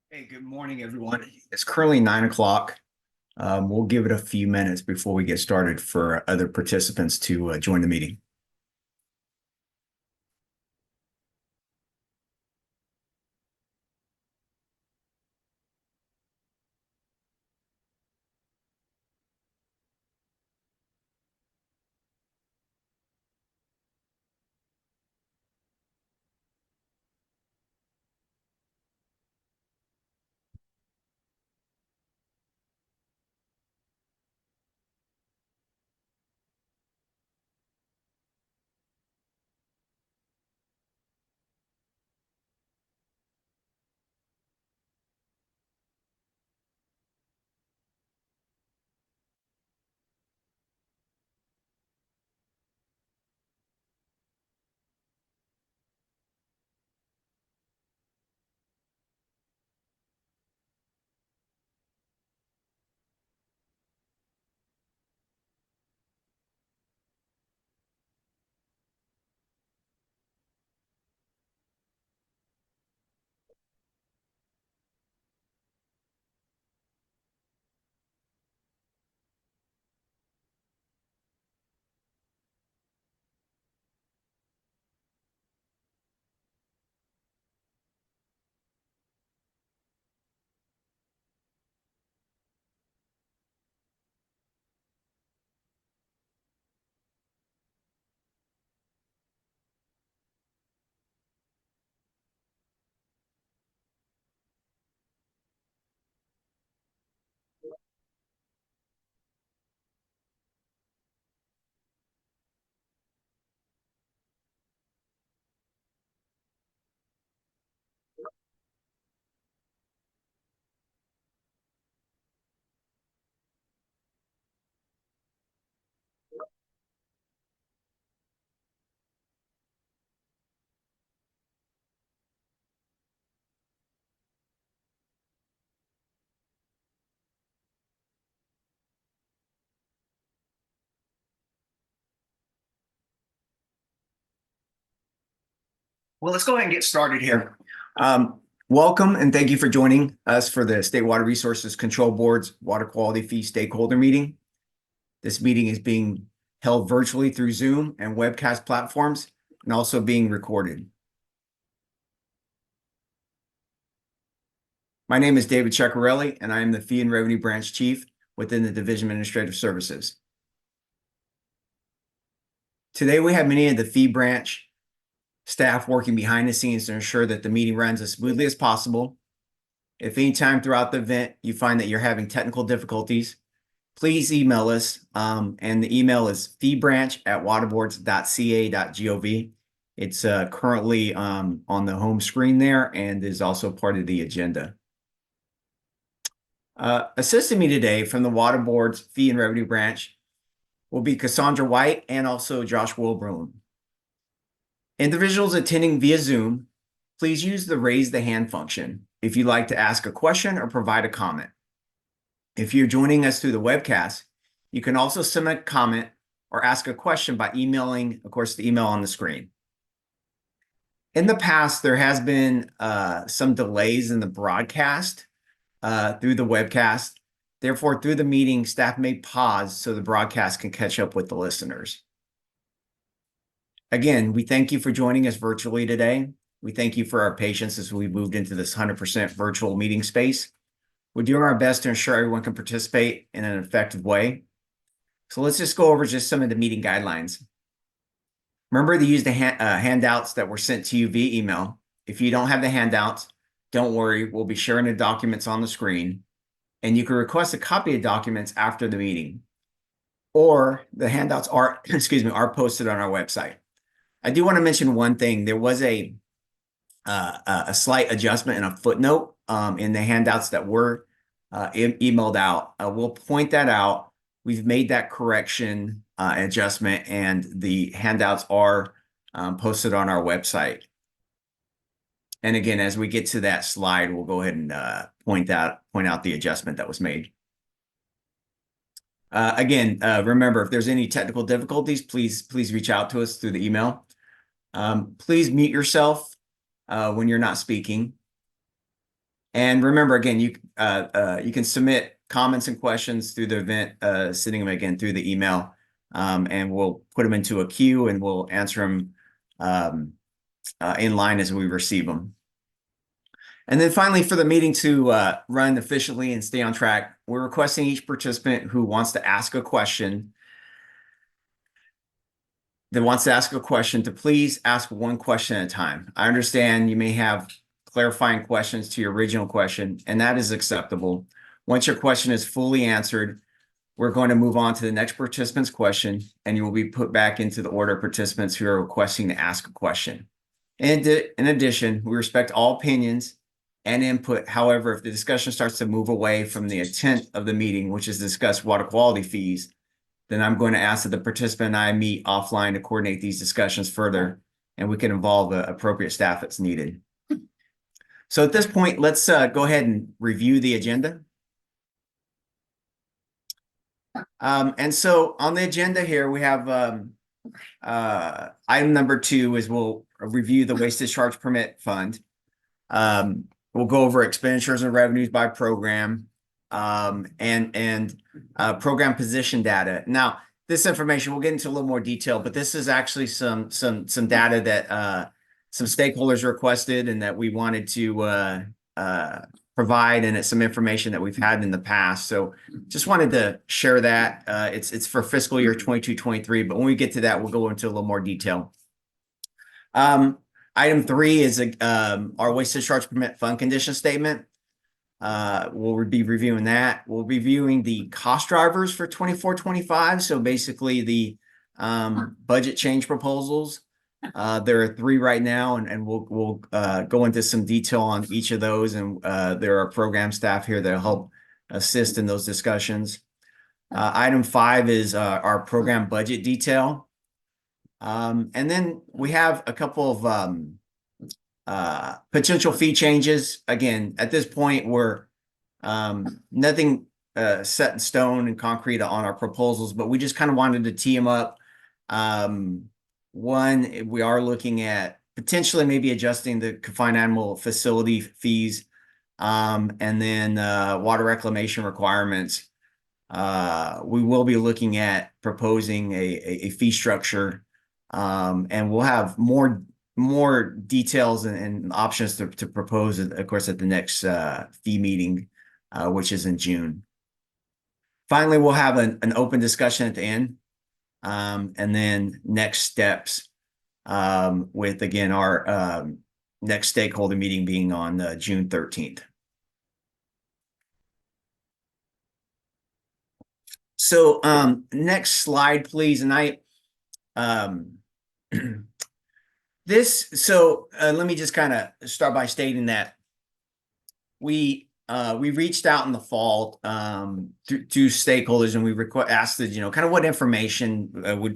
Hey, good morning, everyone. It's currently 9 o'clock. We'll give it a few minutes before we get started for other participants to join the meeting. Well, let's go ahead and get started here. Welcome and thank you for joining us for the State Water Resources Control Board's Water Quality Fee Stakeholder Meeting. This meeting is being held virtually through Zoom and webcast platforms and also being recorded. My name is David Ceccarelli, and I am the Fee and Revenue Branch Chief within the Division of Administrative Services. Today, we have many of the Fee Branch staff working behind the scenes to ensure that the meeting runs as smoothly as possible. If any time throughout the event you find that you're having technical difficulties, please email us. And the email is feeboranch@waterboards.ca.gov. It's currently on the home screen there and is also part of the agenda. Assisting me today from the Water Board's Fee and Revenue Branch will be Cassandra White and also Josh Wilbrun. Individuals attending via Zoom, please use the raise the hand function if you'd like to ask a question or provide a comment. If you're joining us through the webcast, you can also submit a comment or ask a question by emailing, of course, the email on the screen. In the past, there has been some delays in the broadcast through the webcast. Therefore, through the meeting, staff may pause so the broadcast can catch up with the listeners. Again, we thank you for joining us virtually today. We thank you for our patience as we moved into this 100% virtual meeting space. We're doing our best to ensure everyone can participate in an effective way. So let's just go over just some of the meeting guidelines. Remember to use the handouts that were sent to you via email. If you don't have the handouts, don't worry, we'll be sharing the documents on the screen, and you can request a copy of documents after the meeting, or the handouts are, are posted on our website. I do want to mention one thing. There was a slight adjustment and a footnote in the handouts that were emailed out. We'll point that out. We've made that correction adjustment, and the handouts are posted on our website. And again, as we get to that slide, we'll go ahead and point out the adjustment that was made. Again, remember, if there's any technical difficulties, please reach out to us through the email. Please mute yourself when you're not speaking. And remember, again, you can submit comments and questions through the event, sending them again through the email, and we'll put them into a queue and we'll answer them in line as we receive them. And then finally, for the meeting to run efficiently and stay on track, we're requesting each participant who wants to ask a question to please ask one question at a time. I understand you may have clarifying questions to your original question, and that is acceptable. Once your question is fully answered, we're going to move on to the next participant's question, and you will be put back into the order of participants who are requesting to ask a question. And in addition, we respect all opinions and input. However, if the discussion starts to move away from the intent of the meeting, which is to discuss water quality fees, then I'm going to ask that the participant and I meet offline to coordinate these discussions further, and we can involve the appropriate staff that's needed. So at this point, let's go ahead and review the agenda. And so on the agenda here, we have item number 2 is we'll review the waste discharge permit fund. We'll go over expenditures and revenues by program, and program position data. Now, this information, we'll get into a little more detail, but this is actually some data that some stakeholders requested and that we wanted to provide, and it's some information that we've had in the past. So just wanted to share that. It's for fiscal year 22-23, but when we get to that, we'll go into a little more detail. Item 3 is our waste discharge permit fund condition statement. We'll be reviewing that. We'll be reviewing the cost drivers for 24-25. So basically the budget change proposals. There are 3 right now, and we'll go into some detail on each of those. And there are program staff here that help assist in those discussions. Item 5 is our program budget detail. And then we have a couple of potential fee changes. Again, at this point, we're nothing set in stone and concrete on our proposals, but we just kind of wanted to tee them up. One, we are looking at potentially maybe adjusting the confined animal facility fees, and then water reclamation requirements. We will be looking at proposing a fee structure, and we'll have more details and options to propose, of course, at the next fee meeting, which is in June. Finally, we'll have an open discussion at the end, and then next steps, with, again, our next stakeholder meeting being on June 13th. So next slide, please. And let me just kind of start by stating that we reached out in the fall to stakeholders, and we asked that, kind of what information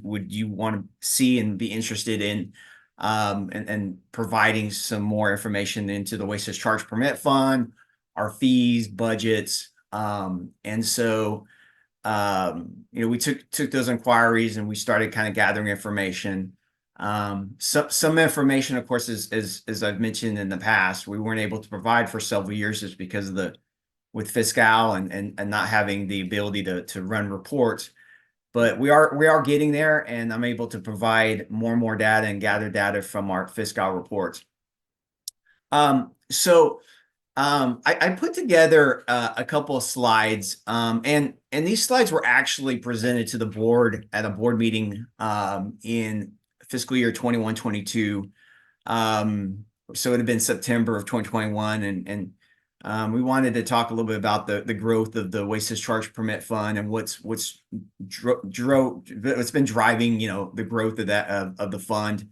would you want to see and be interested in, and providing some more information into the waste discharge permit fund, our fees, budgets, and so we took those inquiries and we started kind of gathering information. Some information, of course, as I've mentioned in the past, we weren't able to provide for several years just because of with fiscal and not having the ability to run reports. But we are getting there, and I'm able to provide more and more data and gather data from our fiscal reports. I put together a couple of slides, and these slides were actually presented to the board at a board meeting in fiscal year 21-22. So it had been September of 2021, and we wanted to talk a little bit about the growth of the waste discharge permit fund and what's been driving the growth of of the fund.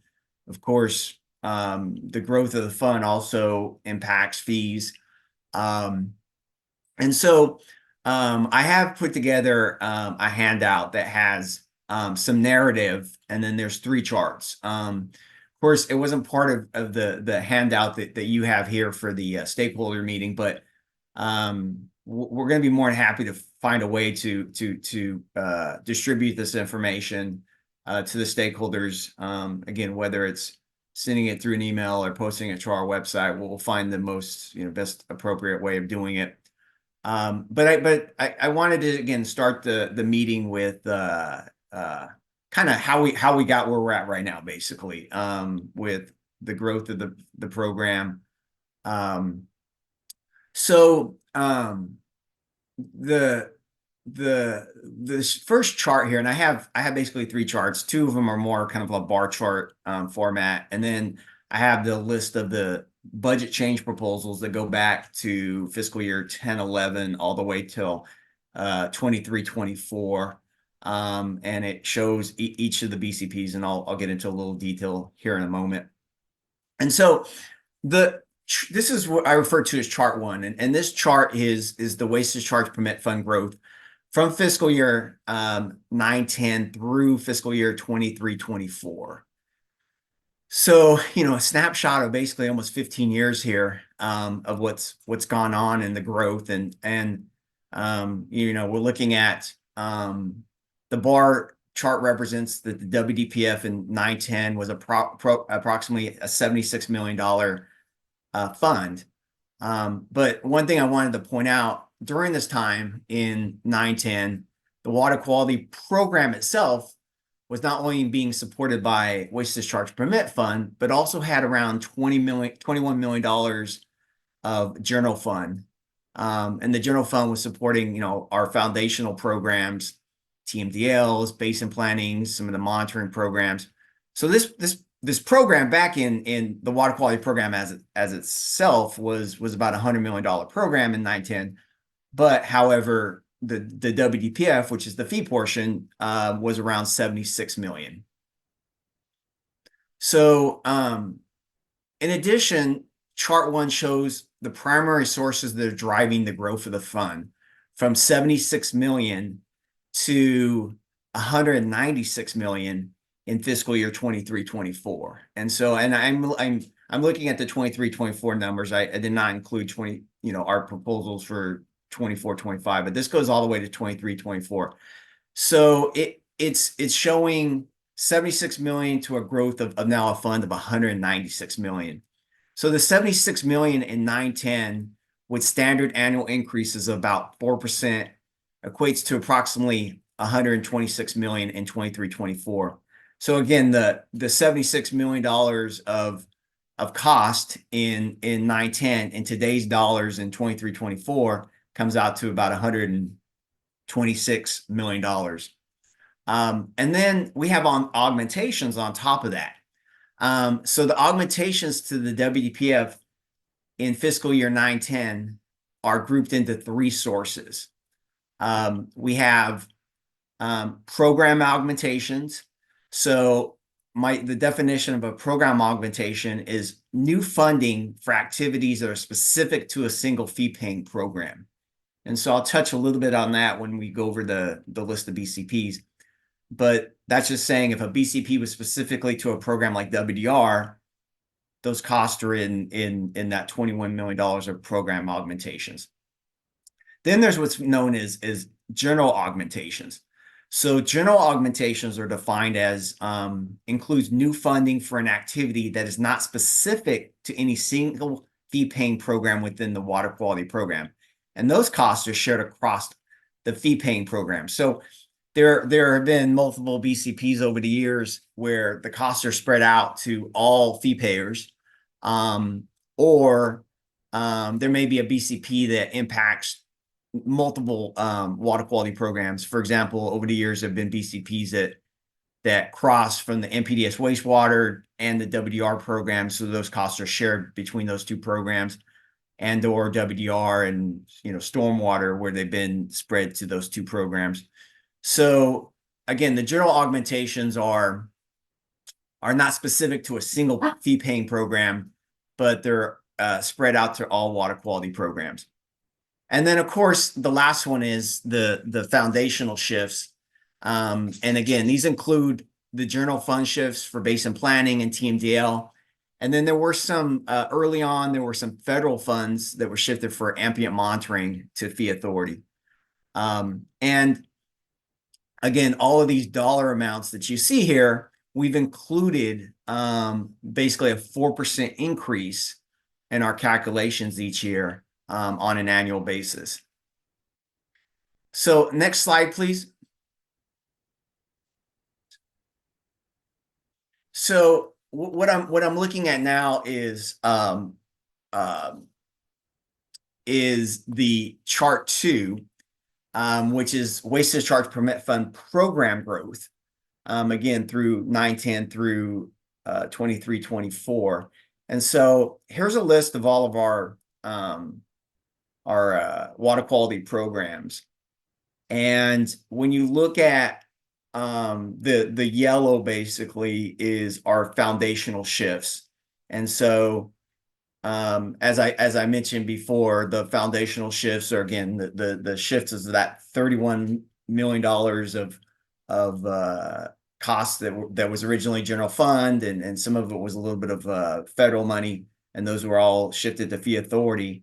Of course, the growth of the fund also impacts fees. And so I have put together a handout that has some narrative, and then there's 3 charts. Of course, it wasn't part of the handout that you have here for the stakeholder meeting, but we're going to be more than happy to find a way to distribute this information to the stakeholders. Again, whether it's sending it through an email or posting it to our website, we'll find the most, best appropriate way of doing it. But I wanted to again start the meeting with kind of how we got where we're at right now, basically, with the growth of the program. So the this first chart here, and I have basically three charts. Two of them are more kind of a bar chart format, and then I have the list of the budget change proposals that go back to fiscal year 10-11 all the way till 23-24. And it shows each of the BCPs, and I'll get into a little detail here in a moment. And so this is what I refer to as chart one, and this chart is the waste discharge permit fund growth from fiscal year 9-10 through fiscal year 23-24. So, a snapshot of basically almost 15 years here of what's gone on in the growth, and we're looking at the bar chart represents that the WDPF in 9-10 was approximately a $76 million fund. But one thing I wanted to point out during this time in 9-10, the water quality program itself was not only being supported by waste discharge permit fund, but also had around $21 million of general fund. And the general fund was supporting, our foundational programs, TMDLs, basin planning, some of the monitoring programs. So this program back in the water quality program as itself was about $100 million program in 9-10. But however, the WDPF, which is the fee portion, was around 76 million. So in addition, chart one shows the primary sources that are driving the growth of the fund from 76 million to 196 million in fiscal year 23-24. And so, and I'm looking at the 23-24 numbers. I did not include our proposals for 24-25, but this goes all the way to 23-24. So it's showing 76 million to a growth of now a fund of 196 million. So the 76 million in 9-10 with standard annual increases of about 4% equates to approximately 126 million in 23-24. So again, the $76 million of cost in 9-10 in today's dollars in 23-24 comes out to about $126 million. And then we have augmentations on top of that. So the augmentations to the WDPF in fiscal year 9-10 are grouped into three sources. We have program augmentations. So the definition of a program augmentation is new funding for activities that are specific to a single fee-paying program. And so I'll touch a little bit on that when we go over the list of BCPs. But that's just saying if a BCP was specifically to a program like WDR, those costs are in that $21 million of program augmentations. Then there's what's known as general augmentations. So general augmentations are defined as includes new funding for an activity that is not specific to any single fee-paying program within the water quality program. And those costs are shared across the fee-paying program. So there have been multiple BCPs over the years where the costs are spread out to all fee payers, or there may be a BCP that impacts multiple water quality programs. For example, over the years, there have been BCPs that cross from the NPDES wastewater and the WDR program, so those costs are shared between those two programs, and or WDR and stormwater, where they've been spread to those two programs. So again, the general augmentations are not specific to a single fee-paying program, but they're spread out to all water quality programs. And then, of course, the last one is the foundational shifts. And again, these include the general fund shifts for basin planning and TMDL. And then there were some, early on, there were some federal funds that were shifted for ambient monitoring to fee authority. And again, all of these dollar amounts that you see here we've included basically a 4% increase in our calculations each year on an annual basis. So next slide, please. So what I'm looking at now is the chart 2, which is waste discharge permit fund program growth. Again, through 9-10 through 23-24. And so here's a list of all of our water quality programs. And when you look at the yellow, basically is our foundational shifts. And so as I mentioned before, the foundational shifts are, again, the shifts is that $31 million of costs that was originally general fund, and some of it was a little bit of federal money, and those were all shifted to fee authority.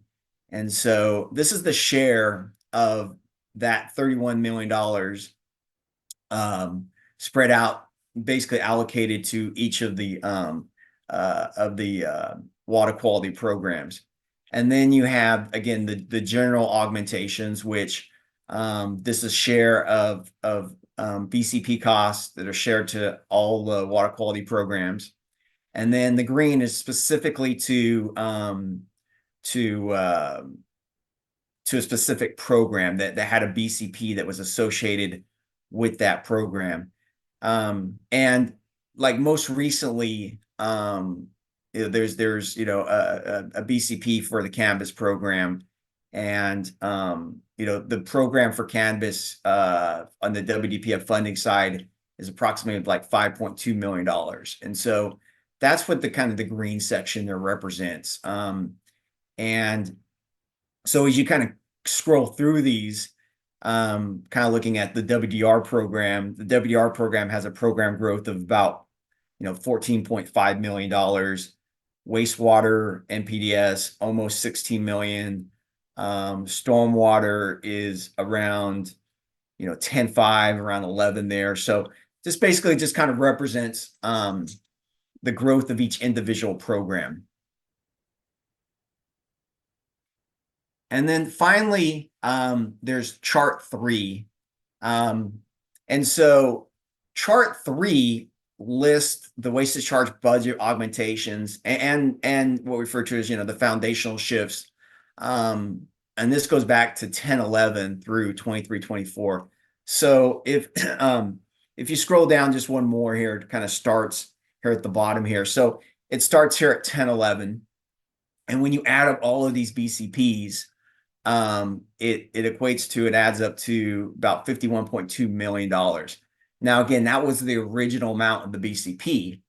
And so this is the share of that $31 million spread out, basically allocated to each of the water quality programs. And then you have, again, the general augmentations, which this is share of BCP costs that are shared to all the water quality programs. And then the green is specifically to a specific program that had a BCP that was associated with that program. And like most recently, there's a BCP for the cannabis program, and the program for cannabis on the WDPF funding side is approximately like $5.2 million. And so that's what the kind of the green section there represents. And so as you kind of scroll through these, kind of looking at the WDR program, the WDR program has a program growth of about $14.5 million. Wastewater NPDS almost 16 million. Stormwater is around 10.5, around 11 there. So this basically just kind of represents the growth of each individual program. And then finally, there's chart 3. And so chart 3 lists the waste discharge budget augmentations and what we refer to as, the foundational shifts. And this goes back to 10-11 through 23-24. So if you scroll down just one more here, it kind of starts here at the bottom here. So it starts here at 10-11. And when you add up all of these BCPs, it adds up to about $51.2 million. Now, again, that was the original amount of the BCP.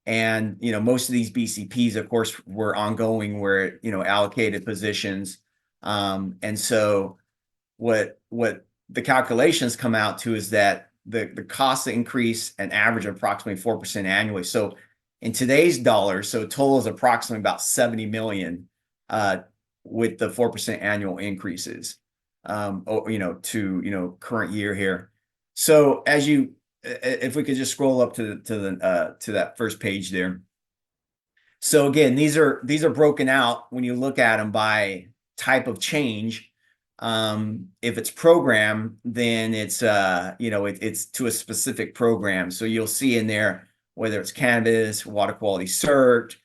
And, most of these BCPs, of course, were ongoing, where, allocated positions. And so what the calculations come out to is that the cost increase an average of approximately 4% annually. So in today's dollars, so total is approximately about 70 million, with the 4% annual increases, to current year here. So if we could just scroll up to that first page there. So again, these are broken out when you look at them by type of change. If it's program, then it's it's to a specific program. So you'll see in there whether it's cannabis, water quality cert,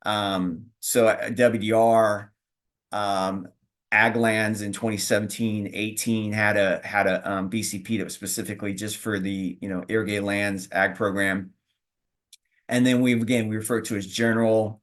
so WDR, Ag Lands in 2017-18 had a BCP that was specifically just for the irrigated lands ag program. And then we refer to as general,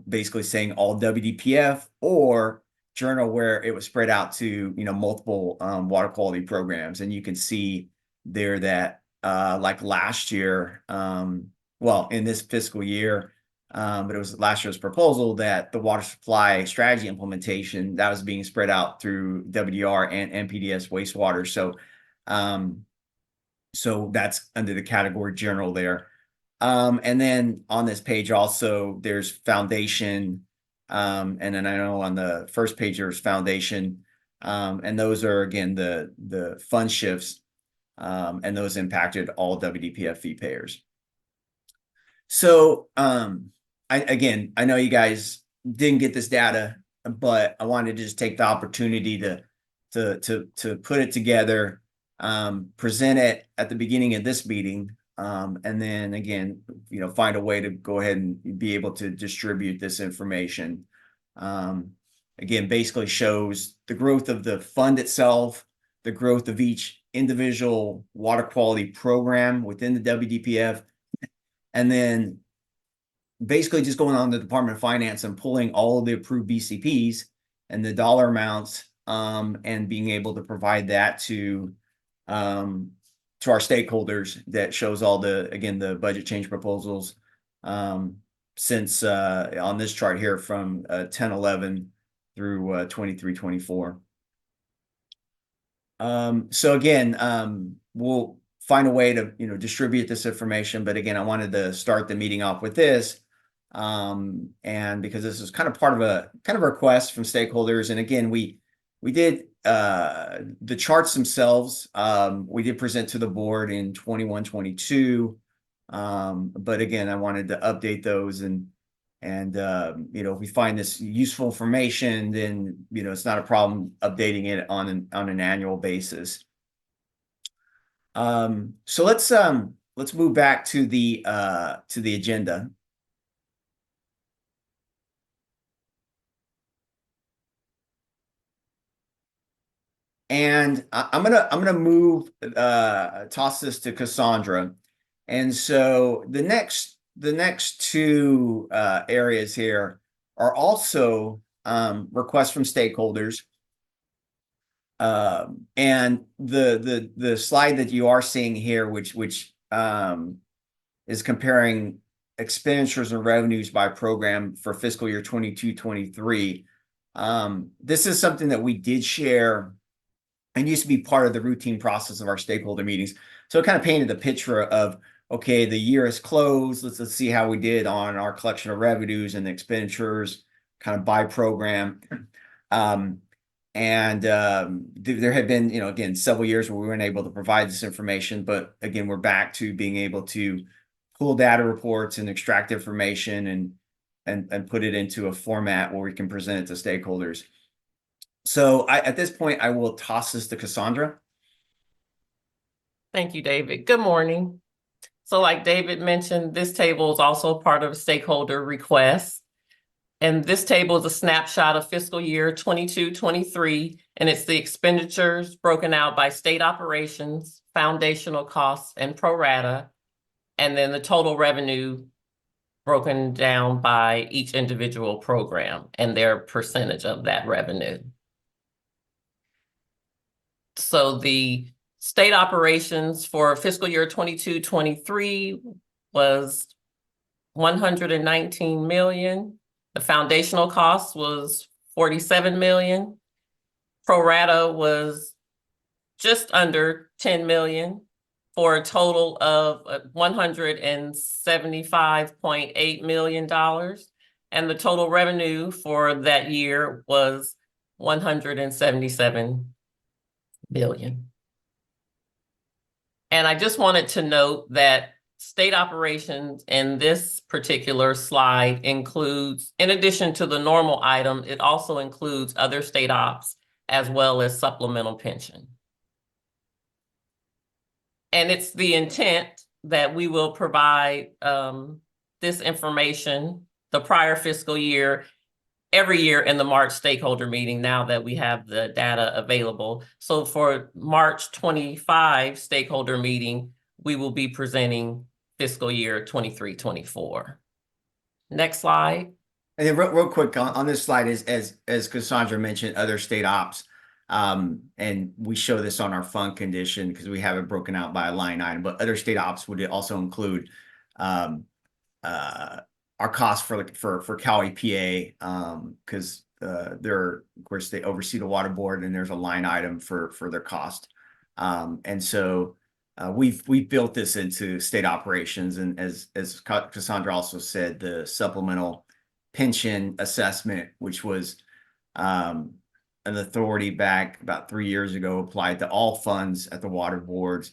basically saying all WDPF, or general where it was spread out to multiple water quality programs. And you can see there that like last year, well, in this fiscal year, but it was last year's proposal that the water supply strategy implementation that was being spread out through WDR and NPDS wastewater. So that's under the category general there. And then on this page also there's foundation, and then I know on the first page there's foundation, and those are again the fund shifts. and those impacted all WDPF fee payers. So again, I know you guys didn't get this data, but I wanted to just take the opportunity to put it together, present it at the beginning of this meeting, and then again, find a way to go ahead and be able to distribute this information. Again, basically shows the growth of the fund itself, the growth of each individual water quality program within the WDPF, and then basically just going on the Department of Finance and pulling all of the approved BCPs and the dollar amounts, and being able to provide that to our stakeholders. That shows all the budget change proposals since on this chart here from 10-11 through 23-24. So again, we'll find a way to distribute this information, but again, I wanted to start the meeting off with this, and because this is kind of part of a request from stakeholders. And again, we did the charts themselves, we did present to the board in 21-22, but again, I wanted to update those, and if we find this useful information, then it's not a problem updating it on an annual basis. So let's move back to the agenda. And I'm gonna move toss this to Cassandra. And so the next two areas here are also requests from stakeholders. And the slide that you are seeing here, which is comparing expenditures and revenues by program for fiscal year 22-23. This is something that we did share and used to be part of the routine process of our stakeholder meetings. So it kind of painted the picture of, okay, the year is closed. Let's see how we did on our collection of revenues and expenditures, kind of by program. And there have been, again, several years where we weren't able to provide this information, but again, we're back to being able to pull data reports and extract information and put it into a format where we can present it to stakeholders. So at this point, I will toss this to Cassandra. Thank you, David. Good morning. So like David mentioned, this table is also part of a stakeholder request. And this table is a snapshot of fiscal year 22-23, and it's the expenditures broken out by state operations, foundational costs, and pro rata, and then the total revenue broken down by each individual program and their percentage of that revenue. So the state operations for fiscal year 22-23 was $119 million. The foundational cost was $47 million. Pro rata was just under $10 million for a total of $175.8 million. And the total revenue for that year was $177 billion. And I just wanted to note that state operations in this particular slide includes, in addition to the normal item, it also includes other state ops as well as supplemental pension. And it's the intent that we will provide this information, the prior fiscal year, every year in the March stakeholder meeting, now that we have the data available. So for March 25 stakeholder meeting, we will be presenting fiscal year 23-24. Next slide. And then real quick on this slide is, as Cassandra mentioned, other state ops. And we show this on our fund condition because we have it broken out by a line item, but other state ops would also include our costs for Cal EPA, because they're, of course, they oversee the water board, and there's a line item for their cost. And so we've built this into state operations, and as Cassandra also said, the supplemental pension assessment, which was an authority back about 3 years ago, applied to all funds at the water boards,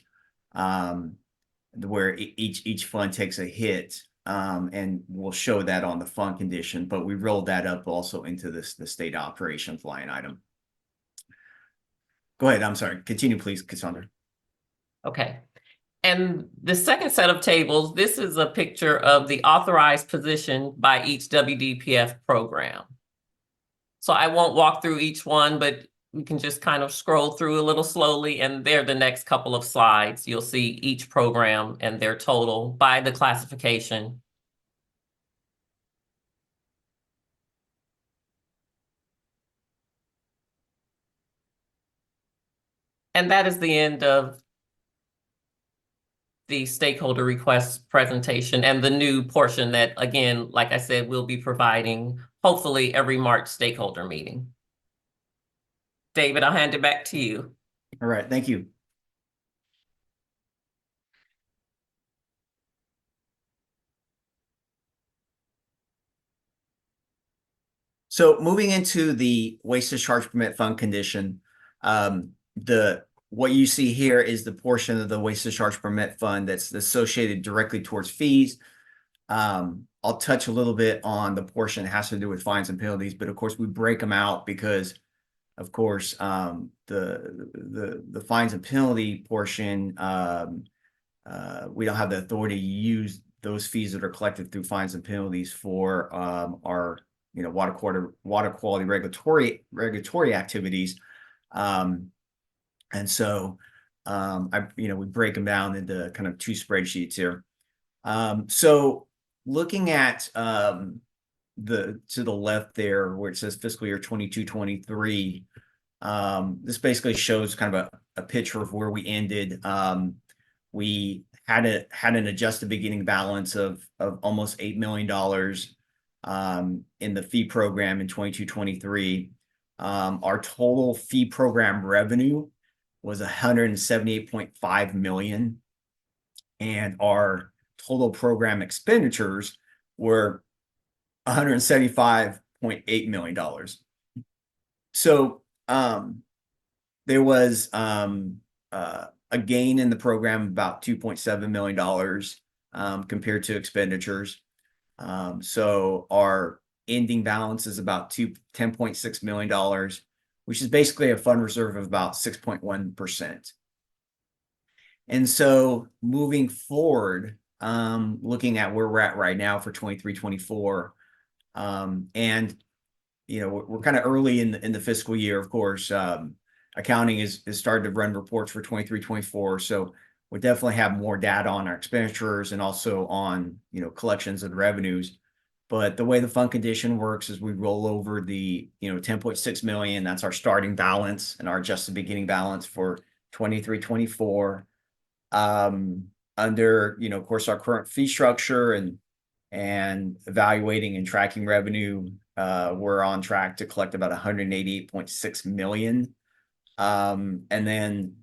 where each fund takes a hit, and we'll show that on the fund condition, but we rolled that up also into the state operations line item. Go ahead. I'm sorry. Continue, please, Cassandra. Okay. And the second set of tables, this is a picture of the authorized position by each WDPF program. So I won't walk through each one, but we can just kind of scroll through a little slowly, and there the next couple of slides, you'll see each program and their total by the classification. And that is the end of the stakeholder request presentation and the new portion that, again, like I said, we'll be providing hopefully every March stakeholder meeting. David, I'll hand it back to you. All right. Thank you. So moving into the waste discharge permit fund condition, what you see here is the portion of the waste discharge permit fund that's associated directly towards fees. I'll touch a little bit on the portion that has to do with fines and penalties, but of course we break them out because, of course, the fines and penalty portion, we don't have the authority to use those fees that are collected through fines and penalties for our water quality regulatory activities. And so we break them down into kind of two spreadsheets here. So looking at to the left there where it says fiscal year 22-23, this basically shows kind of a picture of where we ended. We had an adjusted beginning balance of almost $8 million in the fee program in 22-23. Our total fee program revenue was $178.5 million, and our total program expenditures were $175.8 million. So there was a gain in the program of about $2.7 million compared to expenditures. So our ending balance is about $10.6 million, which is basically a fund reserve of about 6.1%. And so moving forward, looking at where we're at right now for 23-24, and we're kind of early in the fiscal year, of course. Accounting is starting to run reports for 23-24, so we definitely have more data on our expenditures and also on collections and revenues. But the way the fund condition works is we roll over the $10.6 million. That's our starting balance and our adjusted beginning balance for 23-24. Under of course our current fee structure and evaluating and tracking revenue, we're on track to collect about $188.6 million. And then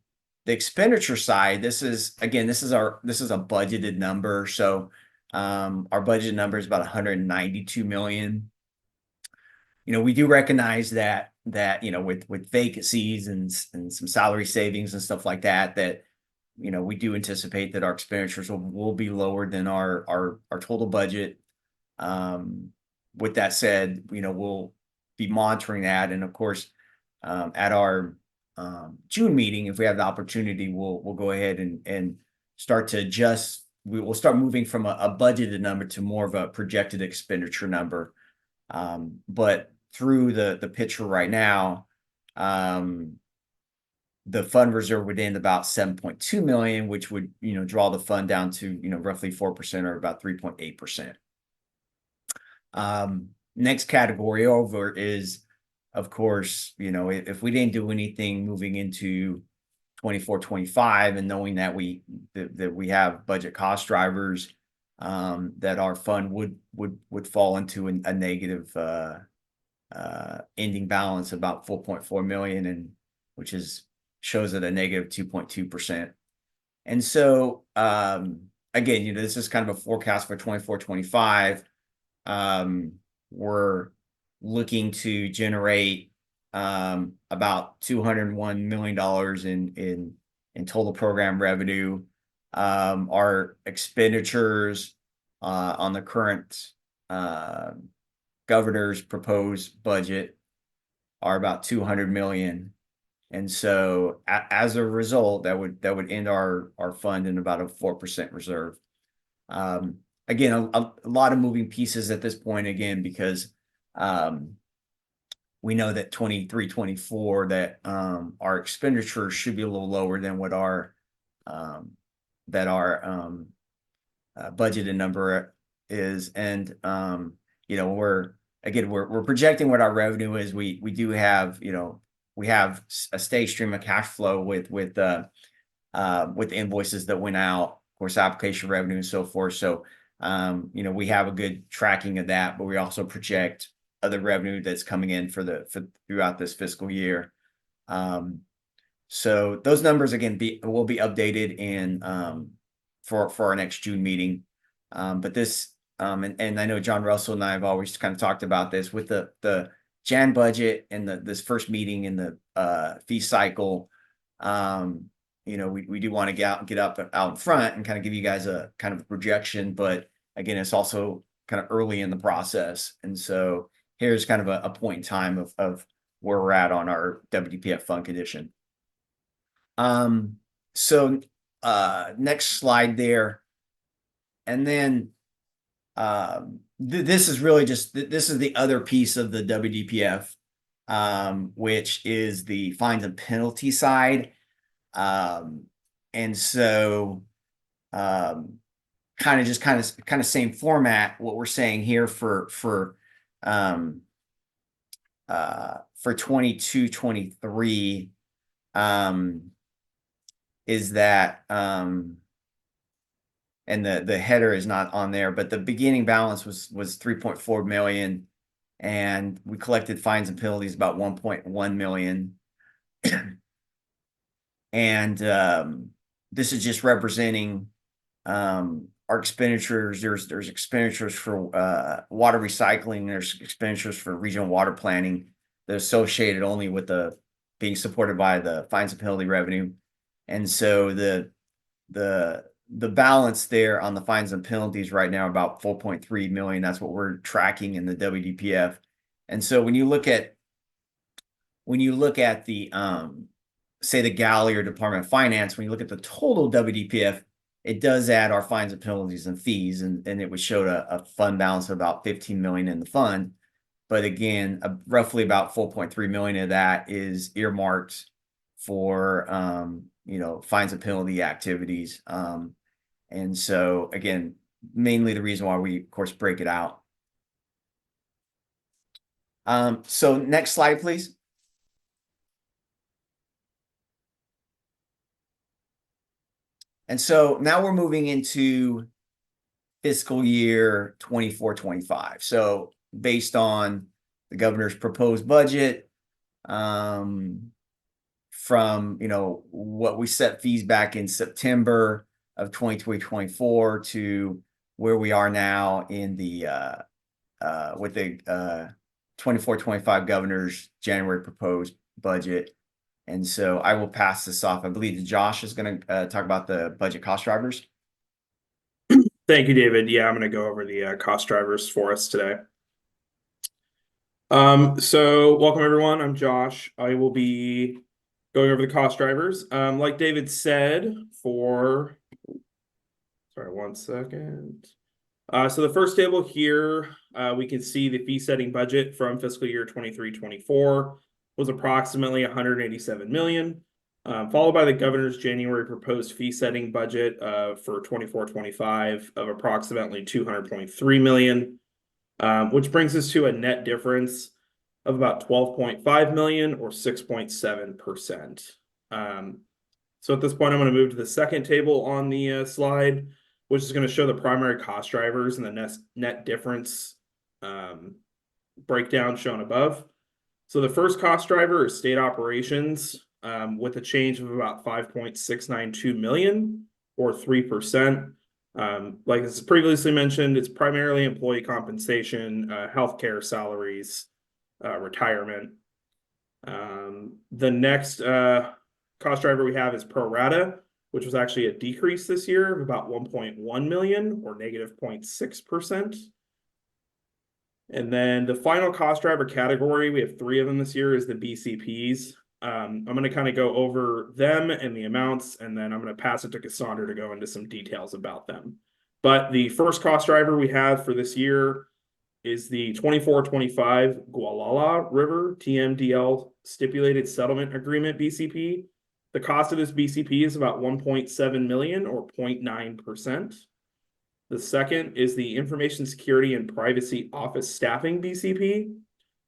the expenditure side, this is a budgeted number. So our budget number is about $192 million. We do recognize that with vacancies and some salary savings and stuff like that we do anticipate that our expenditures will be lower than our total budget. With that said, we'll be monitoring that, and of course, at our June meeting, if we have the opportunity, we'll go ahead and start to adjust. We will start moving from a budgeted number to more of a projected expenditure number. But through the picture right now, the fund reserve would end about $7.2 million, which would draw the fund down to roughly 4% or about 3.8%. Next category over is, of course, if we didn't do anything moving into 24-25, and knowing that we have budget cost drivers, that our fund would fall into a negative ending balance about $4.4 million, and which shows at a negative 2.2%. And so again, this is kind of a forecast for 24-25. We're looking to generate about $201 million in total program revenue. Our expenditures on the current governor's proposed budget are about 200 million. And so as a result, that would end our fund in about a 4% reserve. Again, a lot of moving pieces at this point, again, because we know that 23-24 that our expenditures should be a little lower than what our budgeted number is. And we're projecting what our revenue is. We do have, we have a steady stream of cash flow with invoices that went out, of course, application revenue and so forth. So we have a good tracking of that, but we also project other revenue that's coming in for throughout this fiscal year. So those numbers again will be updated in for our next June meeting. But this and I know John Russell and I have always kind of talked about this with the Jan budget and this first meeting in the fee cycle. We do want to get up out in front and kind of give you guys a kind of a projection, but again, it's also kind of early in the process. And so here's kind of a point in time of where we're at on our WDPF fund condition. So next slide there. And then this is really just, this is the other piece of the WDPF, which is the fines and penalty side. And so kind of same format. What we're saying here for 22-23 is that and the header is not on there, but the beginning balance was 3.4 million, and we collected fines and penalties about 1.1 million. And this is just representing our expenditures. There's expenditures for water recycling. There's expenditures for regional water planning. They're associated only with the being supported by the fines and penalty revenue. And so the balance there on the fines and penalties right now about 4.3 million. That's what we're tracking in the WDPF. And so when you look at the say the galley or Department of Finance, when you look at the total WDPF, it does add our fines and penalties and fees, and it would show a fund balance of about 15 million in the fund. But again, roughly about 4.3 million of that is earmarked for fines and penalty activities. And so again, mainly the reason why we of course break it out. So next slide, please. And so now we're moving into fiscal year 24-25. So based on the governor's proposed budget, from what we set fees back in September of 2024 to where we are now in the with the 24-25 governor's January proposed budget. And so I will pass this off. I believe that Josh is going to talk about the budget cost drivers. Thank you, David. Yeah, I'm going to go over the cost drivers for us today. So welcome everyone. I'm Josh. I will be going over the cost drivers. Like David said, sorry, one second. So the first table here, we can see the fee setting budget from fiscal year 23-24 was approximately 187 million, followed by the governor's January proposed fee setting budget for 24-25 of approximately 200.3 million, which brings us to a net difference of about 12.5 million or 6.7%. So at this point, I'm going to move to the second table on the slide, which is going to show the primary cost drivers and the net difference breakdown shown above. So the first cost driver is state operations, with a change of about 5.692 million or 3%. Like as previously mentioned, it's primarily employee compensation, healthcare salaries, retirement. The next cost driver we have is pro rata, which was actually a decrease this year of about 1.1 million or negative 0.6%. And then the final cost driver category, we have 3 of them this year, is the BCPs. I'm going to kind of go over them and the amounts, and then I'm going to pass it to Cassandra to go into some details about them. But the first cost driver we have for this year is the 24-25 Gualala River TMDL Stipulated Settlement Agreement BCP. The cost of this BCP is about 1.7 million or 0.9%. The second is the Information Security and Privacy Office Staffing BCP.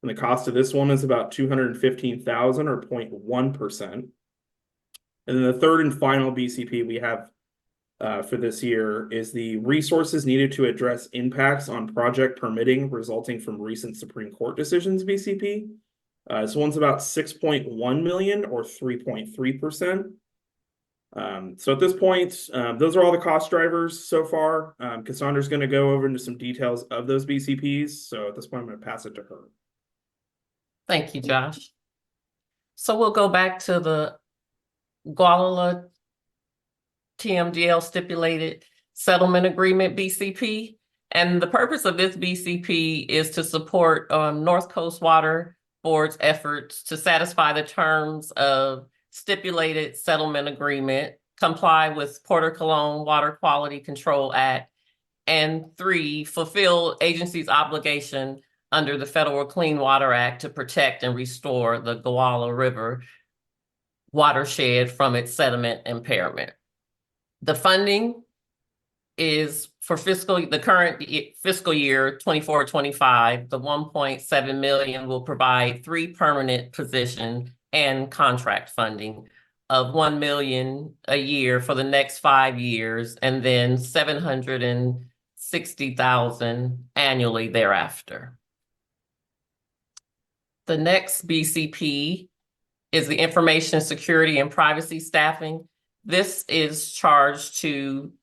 And the cost of this one is about 215,000 or 0.1%. And then the third and final BCP we have for this year is the resources needed to address impacts on project permitting resulting from recent Supreme Court decisions BCP. This one's about 6.1 million or 3.3%. So at this point, those are all the cost drivers so far. Cassandra's going to go over into some details of those BCPs. So at this point, I'm going to pass it to her. Thank you, Josh. So we'll go back to the Gualala TMDL Stipulated Settlement Agreement BCP. And the purpose of this BCP is to support North Coast Water Board's efforts to satisfy the terms of stipulated settlement agreement, comply with Porter Cologne Water Quality Control Act, and 3, fulfill agency's obligation under the Federal Clean Water Act to protect and restore the Gualala River watershed from its sediment impairment. The funding is for the current fiscal year 24-25, the 1.7 million will provide 3 permanent position and contract funding of 1 million a year for the next 5 years, and then 760,000 annually thereafter. The next BCP is the Information Security and Privacy Staffing. This is charged to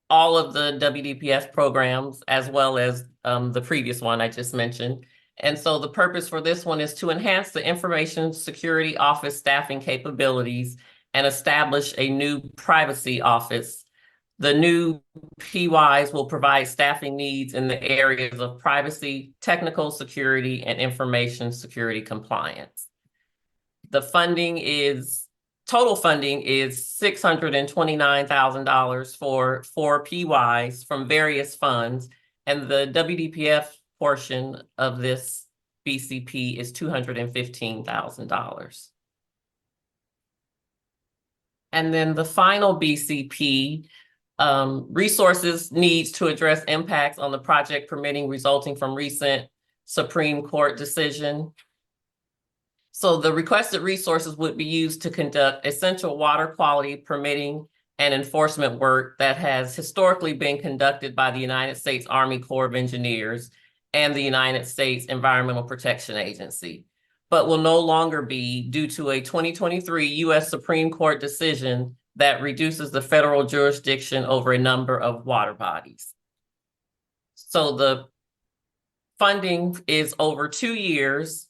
all of the WDPS programs, as well as the previous one I just mentioned. And so the purpose for this one is to enhance the Information Security Office staffing capabilities and establish a new privacy office. The new PYs will provide staffing needs in the areas of privacy, technical security, and information security compliance. The total funding is $629,000 for 4 PYs from various funds, and the WDPF portion of this BCP is $215,000. And then the final BCP, resources needs to address impacts on the project permitting resulting from recent Supreme Court decision. So the requested resources would be used to conduct essential water quality permitting and enforcement work that has historically been conducted by the United States Army Corps of Engineers and the United States Environmental Protection Agency, but will no longer be due to a 2023 U.S. Supreme Court decision that reduces the federal jurisdiction over a number of water bodies. So the funding is over 2 years.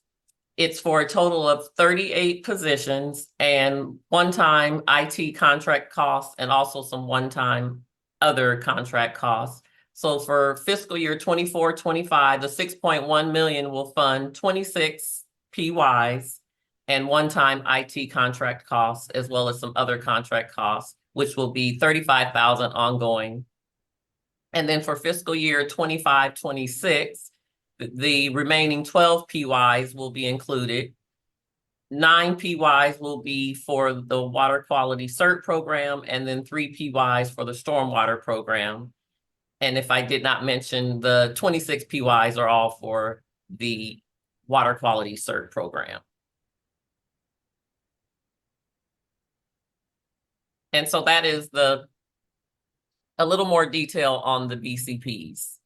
It's for a total of 38 positions and one-time IT contract costs and also some one-time other contract costs. So for fiscal year 24-25, the 6.1 million will fund 26 PYs and one-time IT contract costs, as well as some other contract costs, which will be 35,000 ongoing. And then for fiscal year 25-26, the remaining 12 PYs will be included. 9 PYs will be for the water quality cert program, and then 3 PYs for the stormwater program. And if I did not mention, the 26 PYs are all for the water quality cert program. And so that is a little more detail on the BCPs.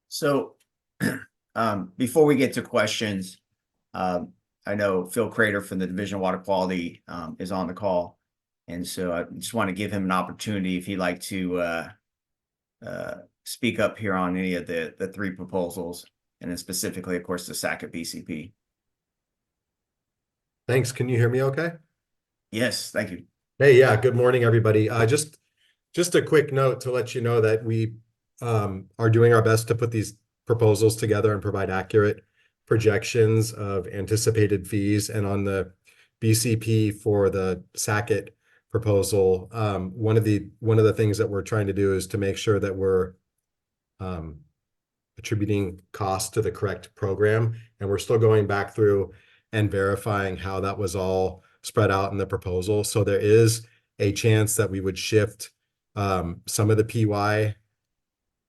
So before we get to questions, I know Phil Crater from the Division of Water Quality is on the call. And so I just want to give him an opportunity if he'd like to speak up here on any of the 3 proposals, and then specifically, of course, the SACA BCP. Thanks. Can you hear me okay? Yes, thank you. Hey, yeah, good morning, everybody. Just a quick note to let you know that we are doing our best to put these proposals together and provide accurate projections of anticipated fees. And on the BCP for the Sackett proposal, one of the things that we're trying to do is to make sure that we're attributing costs to the correct program. And we're still going back through and verifying how that was all spread out in the proposal. So there is a chance that we would shift some of the PY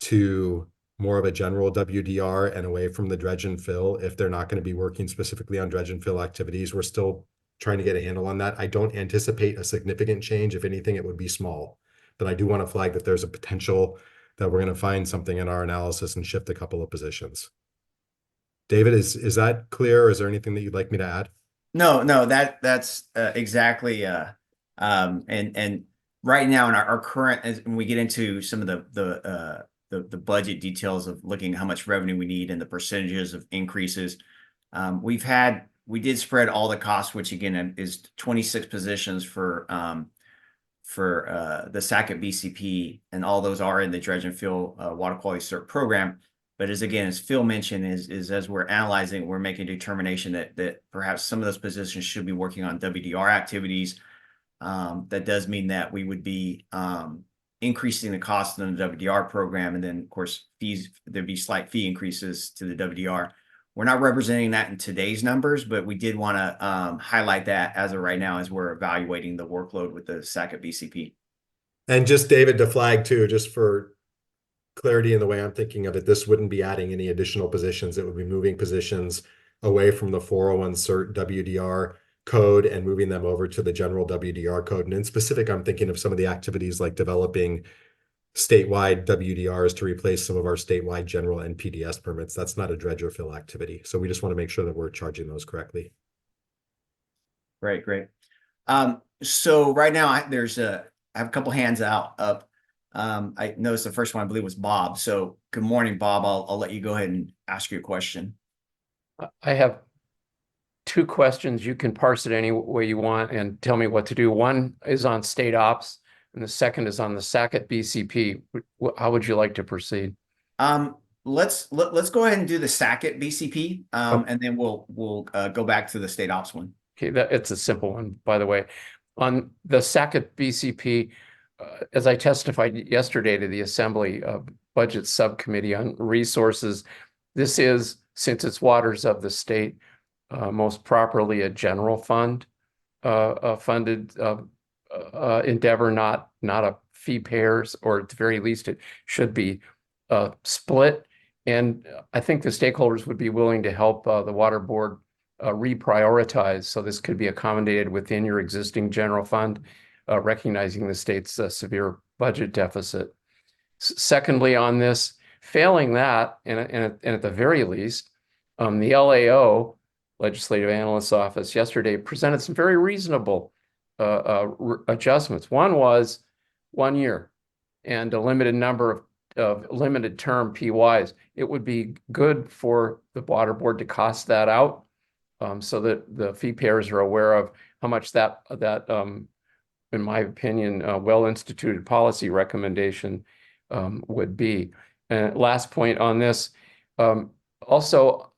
to more of a general WDR and away from the dredge and fill if they're not going to be working specifically on dredge and fill activities. We're still trying to get a handle on that. I don't anticipate a significant change. If anything, it would be small. But I do want to flag that there's a potential that we're going to find something in our analysis and shift a couple of positions. David, is that clear? Or is there anything that you'd like me to add? No, that's exactly and right now in our current, as when we get into some of the budget details of looking at how much revenue we need and the percentages of increases, we did spread all the costs, which again is 26 positions for the Sackett BCP, and all those are in the dredge and fill water quality cert program. But as Phil mentioned, is as we're analyzing, we're making a determination that perhaps some of those positions should be working on WDR activities. That does mean that we would be increasing the cost in the WDR program, and then of course fees, there'd be slight fee increases to the WDR. We're not representing that in today's numbers, but we did want to highlight that as of right now as we're evaluating the workload with the Sackett BCP. And just David, to flag too, just for clarity in the way I'm thinking of it, this wouldn't be adding any additional positions. It would be moving positions away from the 401 cert WDR code and moving them over to the general WDR code. And in specific, I'm thinking of some of the activities like developing statewide WDRs to replace some of our statewide general NPDS permits. That's not a dredge or fill activity. So we just want to make sure that we're charging those correctly. Great. So right now I have a couple hands up. I noticed the first one, I believe, was Bob. So good morning, Bob. I'll let you go ahead and ask your question. I have two questions. You can parse it any way you want and tell me what to do. One is on state ops, and the second is on the Sackett BCP. How would you like to proceed? Let's go ahead and do the Sackett BCP, Okay. and then we'll go back to the state ops one. Okay, it's a simple one, by the way. On the Sackett BCP, as I testified yesterday to the Assembly Budget Subcommittee on Resources, this is, since it's waters of the state, most properly a general fund funded endeavor, not a fee payers, or at the very least it should be split. And I think the stakeholders would be willing to help the Water Board reprioritize, so this could be accommodated within your existing general fund, recognizing the state's severe budget deficit. Secondly, on this, failing that, and at the very least, the LAO, Legislative Analyst's Office, yesterday presented some very reasonable adjustments. One was 1 year and a limited number of limited term PYs. It would be good for the Water Board to cost that out, so that the fee payers are aware of how much that in my opinion, well-instituted policy recommendation would be. And last point on this, also,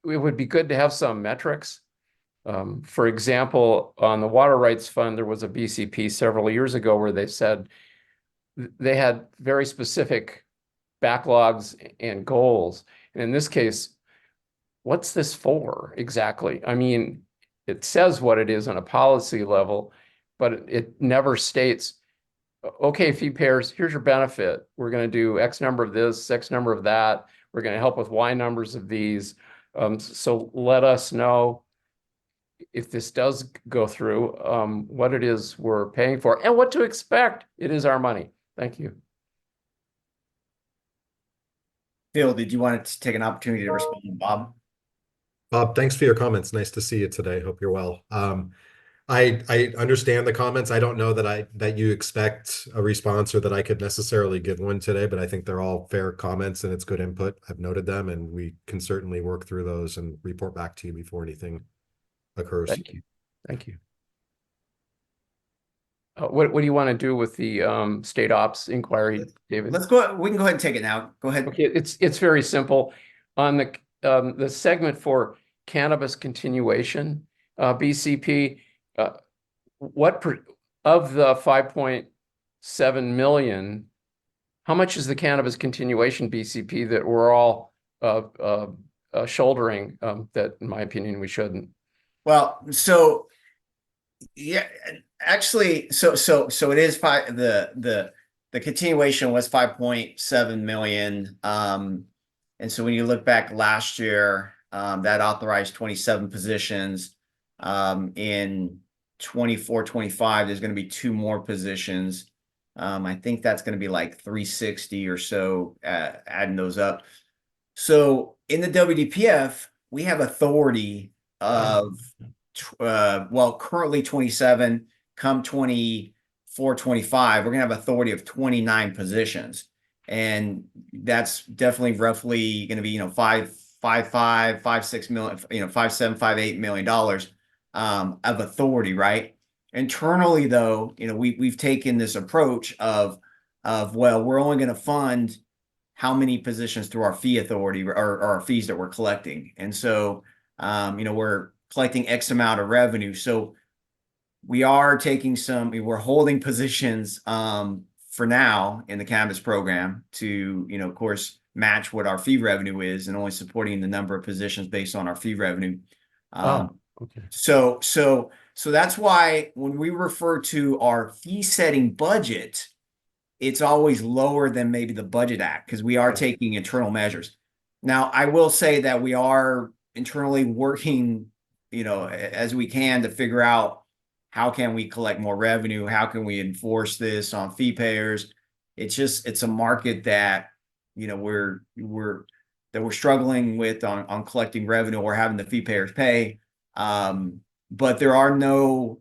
it would be good to have some metrics. For example, on the Water Rights Fund, there was a BCP several years ago where they said they had very specific backlogs and goals. And in this case, what's this for exactly? I mean, it says what it is on a policy level, but it never states, okay, fee payers, here's your benefit. We're going to do X number of this, X number of that. We're going to help with Y numbers of these. So let us know if this does go through, what it is we're paying for and what to expect. It is our money. Thank you. Phil, did you want to take an opportunity to respond to Bob? Bob, thanks for your comments. Nice to see you today. Hope you're well. I understand the comments. I don't know that you expect a response or that I could necessarily give one today, but I think they're all fair comments and it's good input. I've noted them, and we can certainly work through those and report back to you before anything occurs. Thank you. Thank you. What do you want to do with the state ops inquiry, David? Let's go, we can go ahead and take it now. Go ahead. Okay, it's very simple. On the segment for cannabis continuation, BCP, of the 5.7 million, how much is the cannabis continuation BCP that we're all shouldering, that in my opinion we shouldn't? Well, so yeah, actually, so it is the continuation was 5.7 million. And so when you look back last year, that authorized 27 positions. In 24-25, there's going to be 2 more positions. I think that's going to be like 360 or so, adding those up. So in the WDPF, we have authority of well, currently 27, come 24, 25, we're gonna have authority of 29 positions. And that's definitely roughly gonna be, 5.6 million, 5.7, $5.8 million of authority, right? Internally, though, we've taken this approach of well, we're only gonna fund how many positions through our fee authority or our fees that we're collecting. And so, we're collecting X amount of revenue. So we are taking we're holding positions for now in the cannabis program to, of course, match what our fee revenue is, and only supporting the number of positions based on our fee revenue. Okay. So that's why when we refer to our fee setting budget, it's always lower than maybe the Budget Act, because we are taking internal measures. Now, I will say that we are internally working, as we can to figure out how can we collect more revenue, how can we enforce this on fee payers. It's a market that, we're struggling with on collecting revenue or having the fee payers pay. But the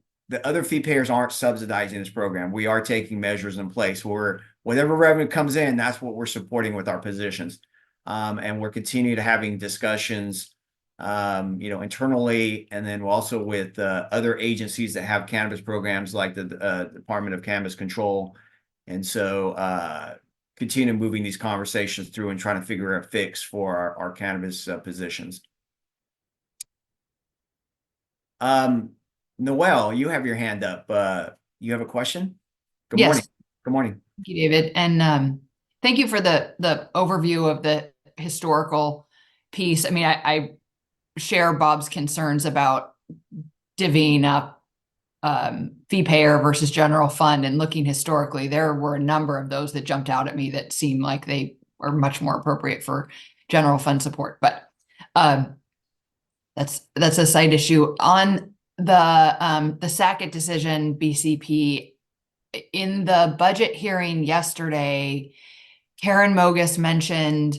other fee payers aren't subsidizing this program. We are taking measures in place where whatever revenue comes in, that's what we're supporting with our positions. And we're continuing to having discussions, internally, and then also with other agencies that have cannabis programs like the Department of Cannabis Control. And so continue moving these conversations through and trying to figure out a fix for our cannabis positions. Noelle, you have your hand up. You have a question? Good Yes. morning. Good morning. Thank you, David. And thank you for the overview of the historical piece. I mean, I share Bob's concerns about divvying up fee payer versus general fund, and looking historically, there were a number of those that jumped out at me that seem like they are much more appropriate for general fund support. But that's a side issue. On the Sackett decision, BCP, in the budget hearing yesterday, Karen Mogus mentioned,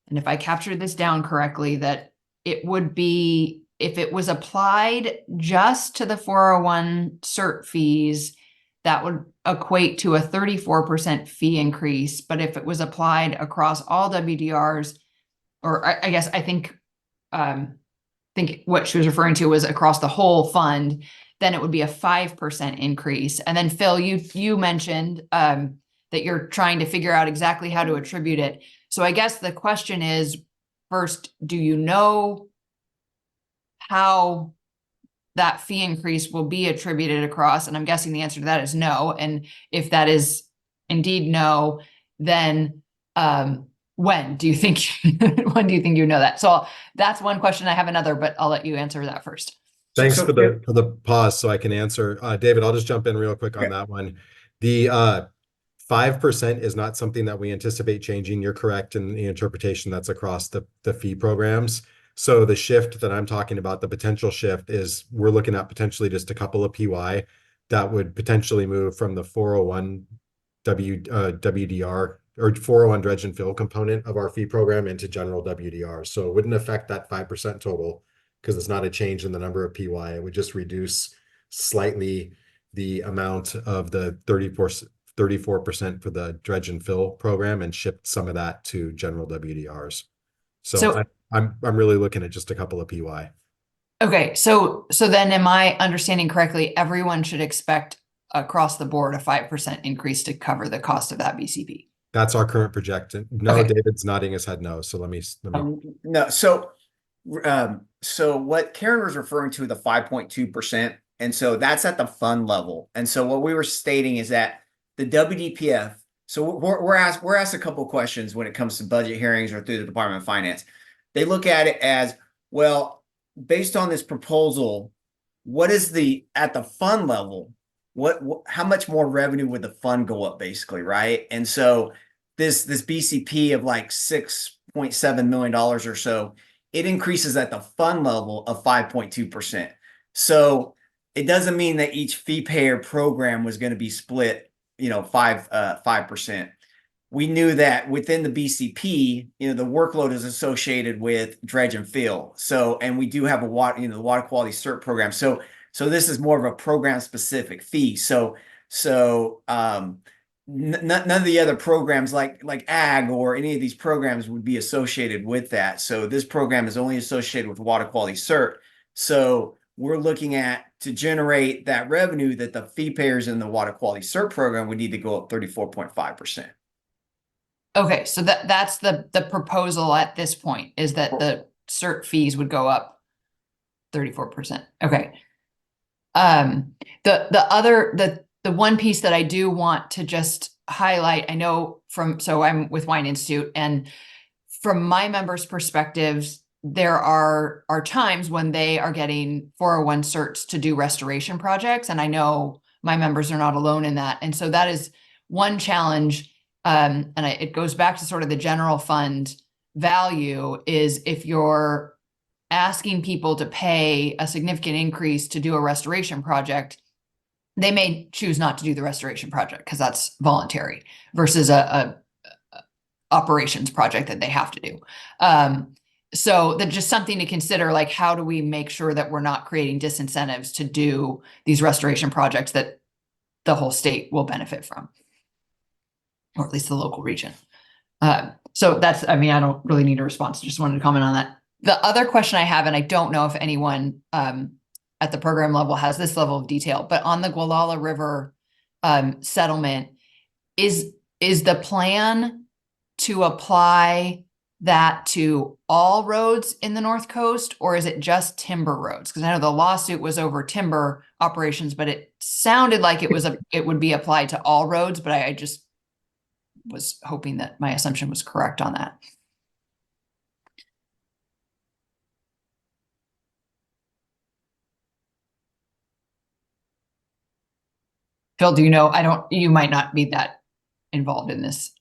and if I captured this down correctly, that it would be, if it was applied just to the 401 cert fees, that would equate to a 34% fee increase. But if it was applied across all WDRs, or I think what she was referring to was across the whole fund, then it would be a 5% increase. And then Phil, you mentioned that you're trying to figure out exactly how to attribute it. So I guess the question is, first, do you know how that fee increase will be attributed across? And I'm guessing the answer to that is no. And if that is indeed no, then when do you think you know that? So that's one question. I have another, but I'll let you answer that first. Thanks for the pause so I can answer. David, I'll just jump in real quick on that one. The 5% is not something that we anticipate changing. You're correct in the interpretation that's across the fee programs. So the shift that I'm talking about, the potential shift, is we're looking at potentially just a couple of PY that would potentially move from the 401 WDR or 401 dredge and fill component of our fee program into general WDR. So it wouldn't affect that 5% total, because it's not a change in the number of PY. It would just reduce slightly the amount of the 34% for the dredge and fill program and shift some of that to general WDRs. So I'm really looking at just a couple of PY. Okay, so then am I understanding correctly? Everyone should expect across the board, a 5% increase to cover the cost of that BCP. That's our current projection. No, Okay. David's nodding his head no. So let me. No, so what Karen was referring to, the 5.2%, and so that's at the fund level. And so what we were stating is that the WDPF, so we're asked a couple of questions when it comes to budget hearings or through the Department of Finance. They look at it as, well, based on this proposal, what is at the fund level, how much more revenue would the fund go up, basically, right? And so this BCP of like $6.7 million or so, it increases at the fund level of 5.2%. So it doesn't mean that each fee payer program was going to be split, 5%. We knew that within the BCP, the workload is associated with dredge and fill. So, and we do have the water quality cert program. So this is more of a program specific fee. None of the other programs like ag or any of these programs would be associated with that. So this program is only associated with water quality cert. So we're looking at to generate that revenue that the fee payers in the water quality cert program would need to go up 34.5%. Okay, so that's the proposal at this point, is that the cert fees would go up 34%. Okay. The one piece that I do want to just highlight, I know so I'm with Wine Institute, and from my members' perspectives, there are times when they are getting 401 certs to do restoration projects. And I know my members are not alone in that. And so that is one challenge. It goes back to sort of the general fund value, is if you're asking people to pay a significant increase to do a restoration project, they may choose not to do the restoration project because that's voluntary versus a operations project that they have to do. So that's just something to consider, like, how do we make sure that we're not creating disincentives to do these restoration projects that the whole state will benefit from, or at least the local region. So that's, I don't really need a response. Just wanted to comment on that. The other question I have, and I don't know if anyone at the program level has this level of detail, but on the Gualala River settlement, is the plan to apply that to all roads in the North Coast, or is it just timber roads? Because I know the lawsuit was over timber operations, but it sounded like it would be applied to all roads, but I just was hoping that my assumption was correct on that. Phil, do you know? You might not be that involved in this.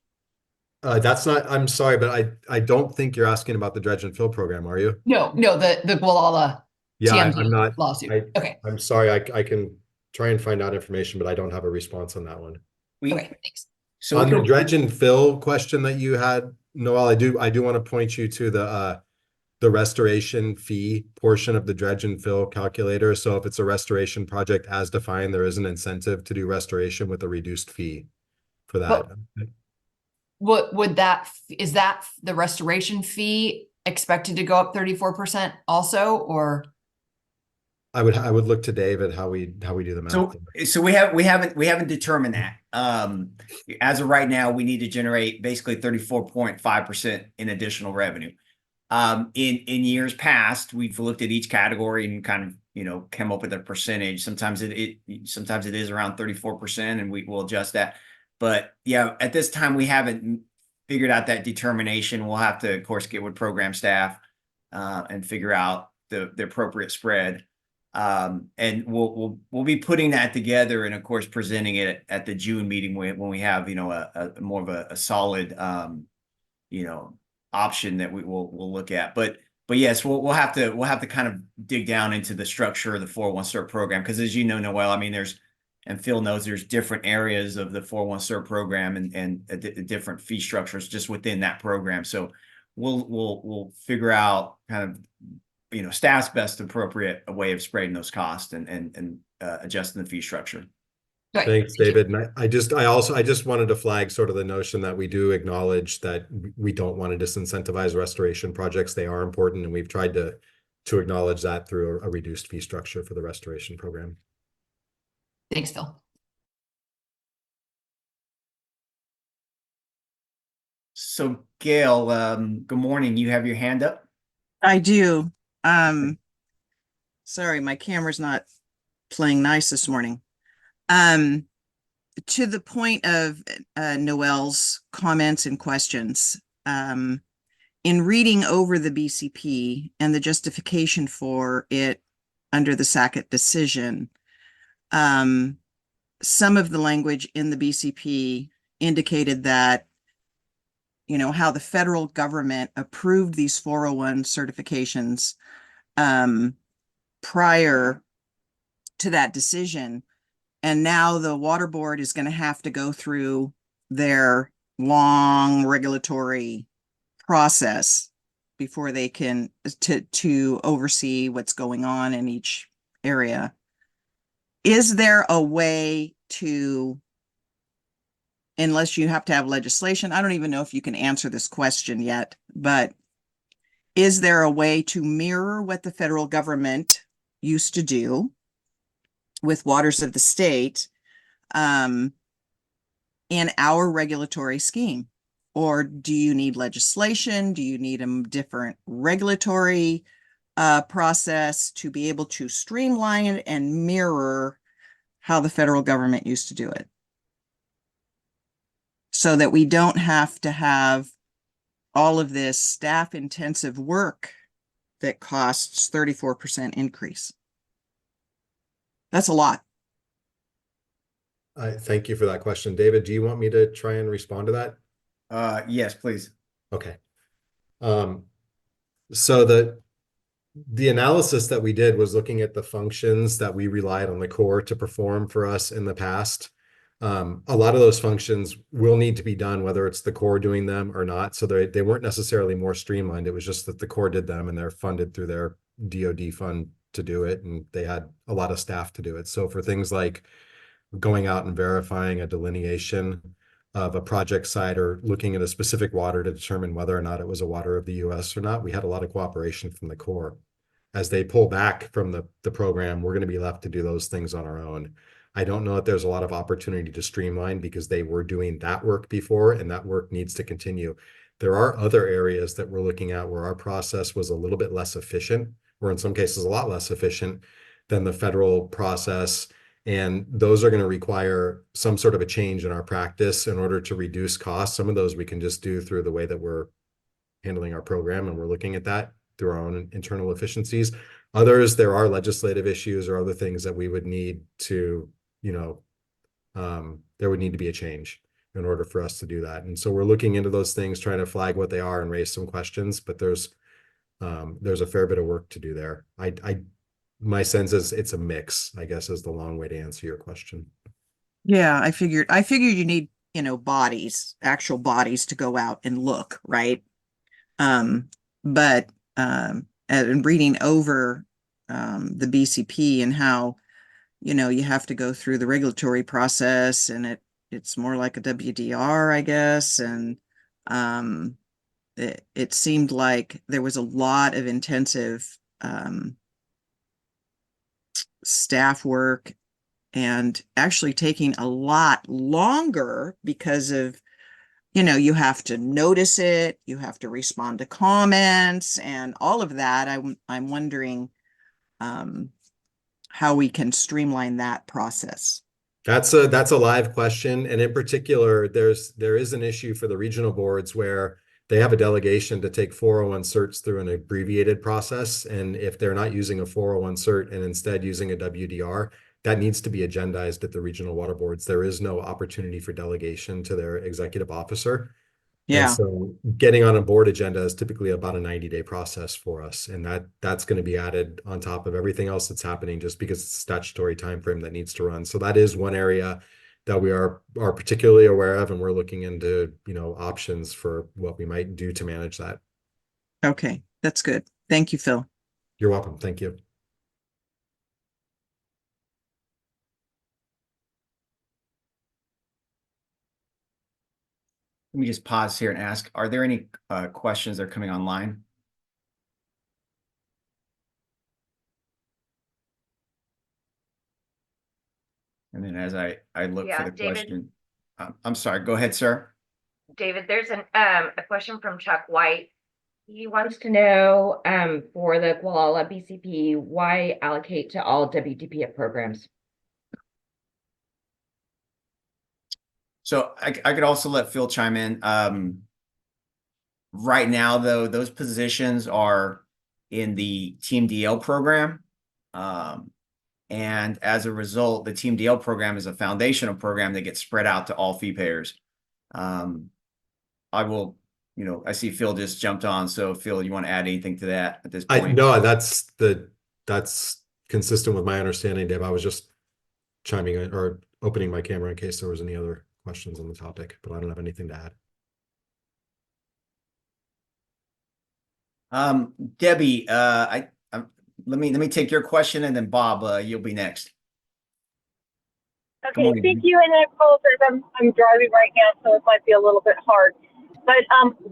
That's not, I'm sorry, but I don't think you're asking about the dredge and fill program, are you? No, the Gualala Yeah, TMZ I'm not. lawsuit. Okay. I'm sorry, I can try and find out information, but I don't have a response on that one. Okay, thanks. So On the dredge and fill question that you had, Noel, I do want to point you to the restoration fee portion of the dredge and fill calculator. So if it's a restoration project as defined, there is an incentive to do restoration with a reduced fee for that. Is that the restoration fee expected to go up 34% also, or? I would look to David how we do the math. So we haven't determined that. As of right now, we need to generate basically 34.5% in additional revenue. In years past, we've looked at each category and kind of come up with a percentage. Sometimes it is around 34%, and we will adjust that. But yeah, at this time we haven't figured out that determination. We'll have to, of course, get with program staff and figure out the appropriate spread. And we'll be putting that together and, of course, presenting it at the June meeting when we have a more of a solid option that we'll look at. But yes, we'll have to kind of dig down into the structure of the 401 CERT program, because as you know, Noel, and Phil knows, there's different areas of the 401 CERT program and different fee structures just within that program. So we'll figure out kind of staff's best appropriate way of spreading those costs and adjusting the fee structure. Right. Thanks, David. And I just wanted to flag sort of the notion that we do acknowledge that we don't want to disincentivize restoration projects. They are important, and we've tried to acknowledge that through a reduced fee structure for the restoration program. Thanks, Phil. So Gail, good morning. You have your hand up? I do. Sorry, my camera's not playing nice this morning. To the point of Noel's comments and questions, in reading over the BCP and the justification for it under the Sackett decision, some of the language in the BCP indicated that, you know, how the federal government approved these 401 certifications prior to that decision. And now the water board is going to have to go through their long regulatory process before they can to oversee what's going on in each area. Is there a way to, unless you have to have legislation, I don't even know if you can answer this question yet, but is there a way to mirror what the federal government used to do with waters of the state in our regulatory scheme? Or do you need legislation? Do you need a different regulatory process to be able to streamline and mirror how the federal government used to do it? So that we don't have to have all of this staff intensive work that costs 34% increase. That's a lot. I thank you for that question. David, do you want me to try and respond to that? Yes, please. Okay. So the analysis that we did was looking at the functions that we relied on the Corps to perform for us in the past. A lot of those functions will need to be done, whether it's the Corps doing them or not. So they weren't necessarily more streamlined. It was just that the Corps did them and they're funded through their DoD fund to do it. And they had a lot of staff to do it. So for things like going out and verifying a delineation of a project site or looking at a specific water to determine whether or not it was a water of the US or not, we had a lot of cooperation from the Corps. As they pull back from the program, we're going to be left to do those things on our own. I don't know if there's a lot of opportunity to streamline because they were doing that work before and that work needs to continue. There are other areas that we're looking at where our process was a little bit less efficient, or in some cases a lot less efficient than the federal process. And those are going to require some sort of a change in our practice in order to reduce costs. Some of those we can just do through the way that we're handling our program, and we're looking at that through our own internal efficiencies. Others, there are legislative issues or other things that we would need to, there would need to be a change in order for us to do that. And so we're looking into those things, trying to flag what they are and raise some questions, but there's a fair bit of work to do there. My sense is it's a mix, I guess, is the long way to answer your question. Yeah, I figured you need, bodies, actual bodies to go out and look, right? But and reading over the BCP and how, you have to go through the regulatory process and it's more like a WDR, I guess. And it seemed like there was a lot of intensive staff work and actually taking a lot longer because of, you have to notice it, you have to respond to comments and all of that. I'm wondering how we can streamline that process. That's a live question. And in particular, there is an issue for the regional boards where they have a delegation to take 401 certs through an abbreviated process. And if they're not using a 401 cert and instead using a WDR, that needs to be agendized at the regional water boards. There is no opportunity for delegation to their executive officer. Yeah. And so getting on a board agenda is typically about a 90-day process for us. And that's going to be added on top of everything else that's happening just because it's a statutory timeframe that needs to run. So that is one area that we are particularly aware of, and we're looking into, options for what we might do to manage that. Okay, that's good. Thank you, Phil. You're welcome. Thank you. Let me just pause here and ask, are there any questions that are coming online? And then as I look for the Yeah, David. question, I'm sorry, go ahead, sir. David, there's a question from Chuck White. He wants to know, for the Gualala BCP, why allocate to all WDPF programs? So I could also let Phil chime in. Right now, though, those positions are in the Team DL program. And as a result, the Team DL program is a foundational program that gets spread out to all fee payers. I will, I see Phil just jumped on. So Phil, you want to add anything to that at this point? No, that's consistent with my understanding, Dave. I was just chiming in or opening my camera in case there was any other questions on the topic, but I don't have anything to add. Debbie, let me take your question, and then Bob, you'll be next. Okay, thank you, and I apologize. I'm driving right now, so it might be a little bit hard. But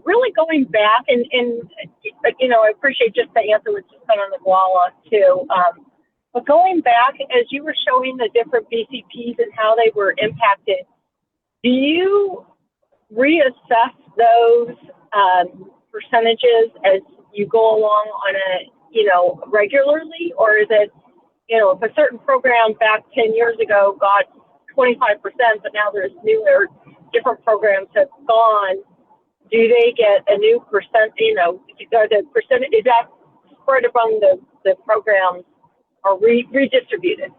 really going back, and I appreciate just the answer was just on the Guala too. But going back, as you were showing the different BCPs and how they were impacted, do you reassess those percentages as you go along on a regularly, or is it if a certain program back 10 years ago got 25%, but now there's newer, different programs have gone, do they get a new percent, are the percentage, is that spread among the programs or redistributed?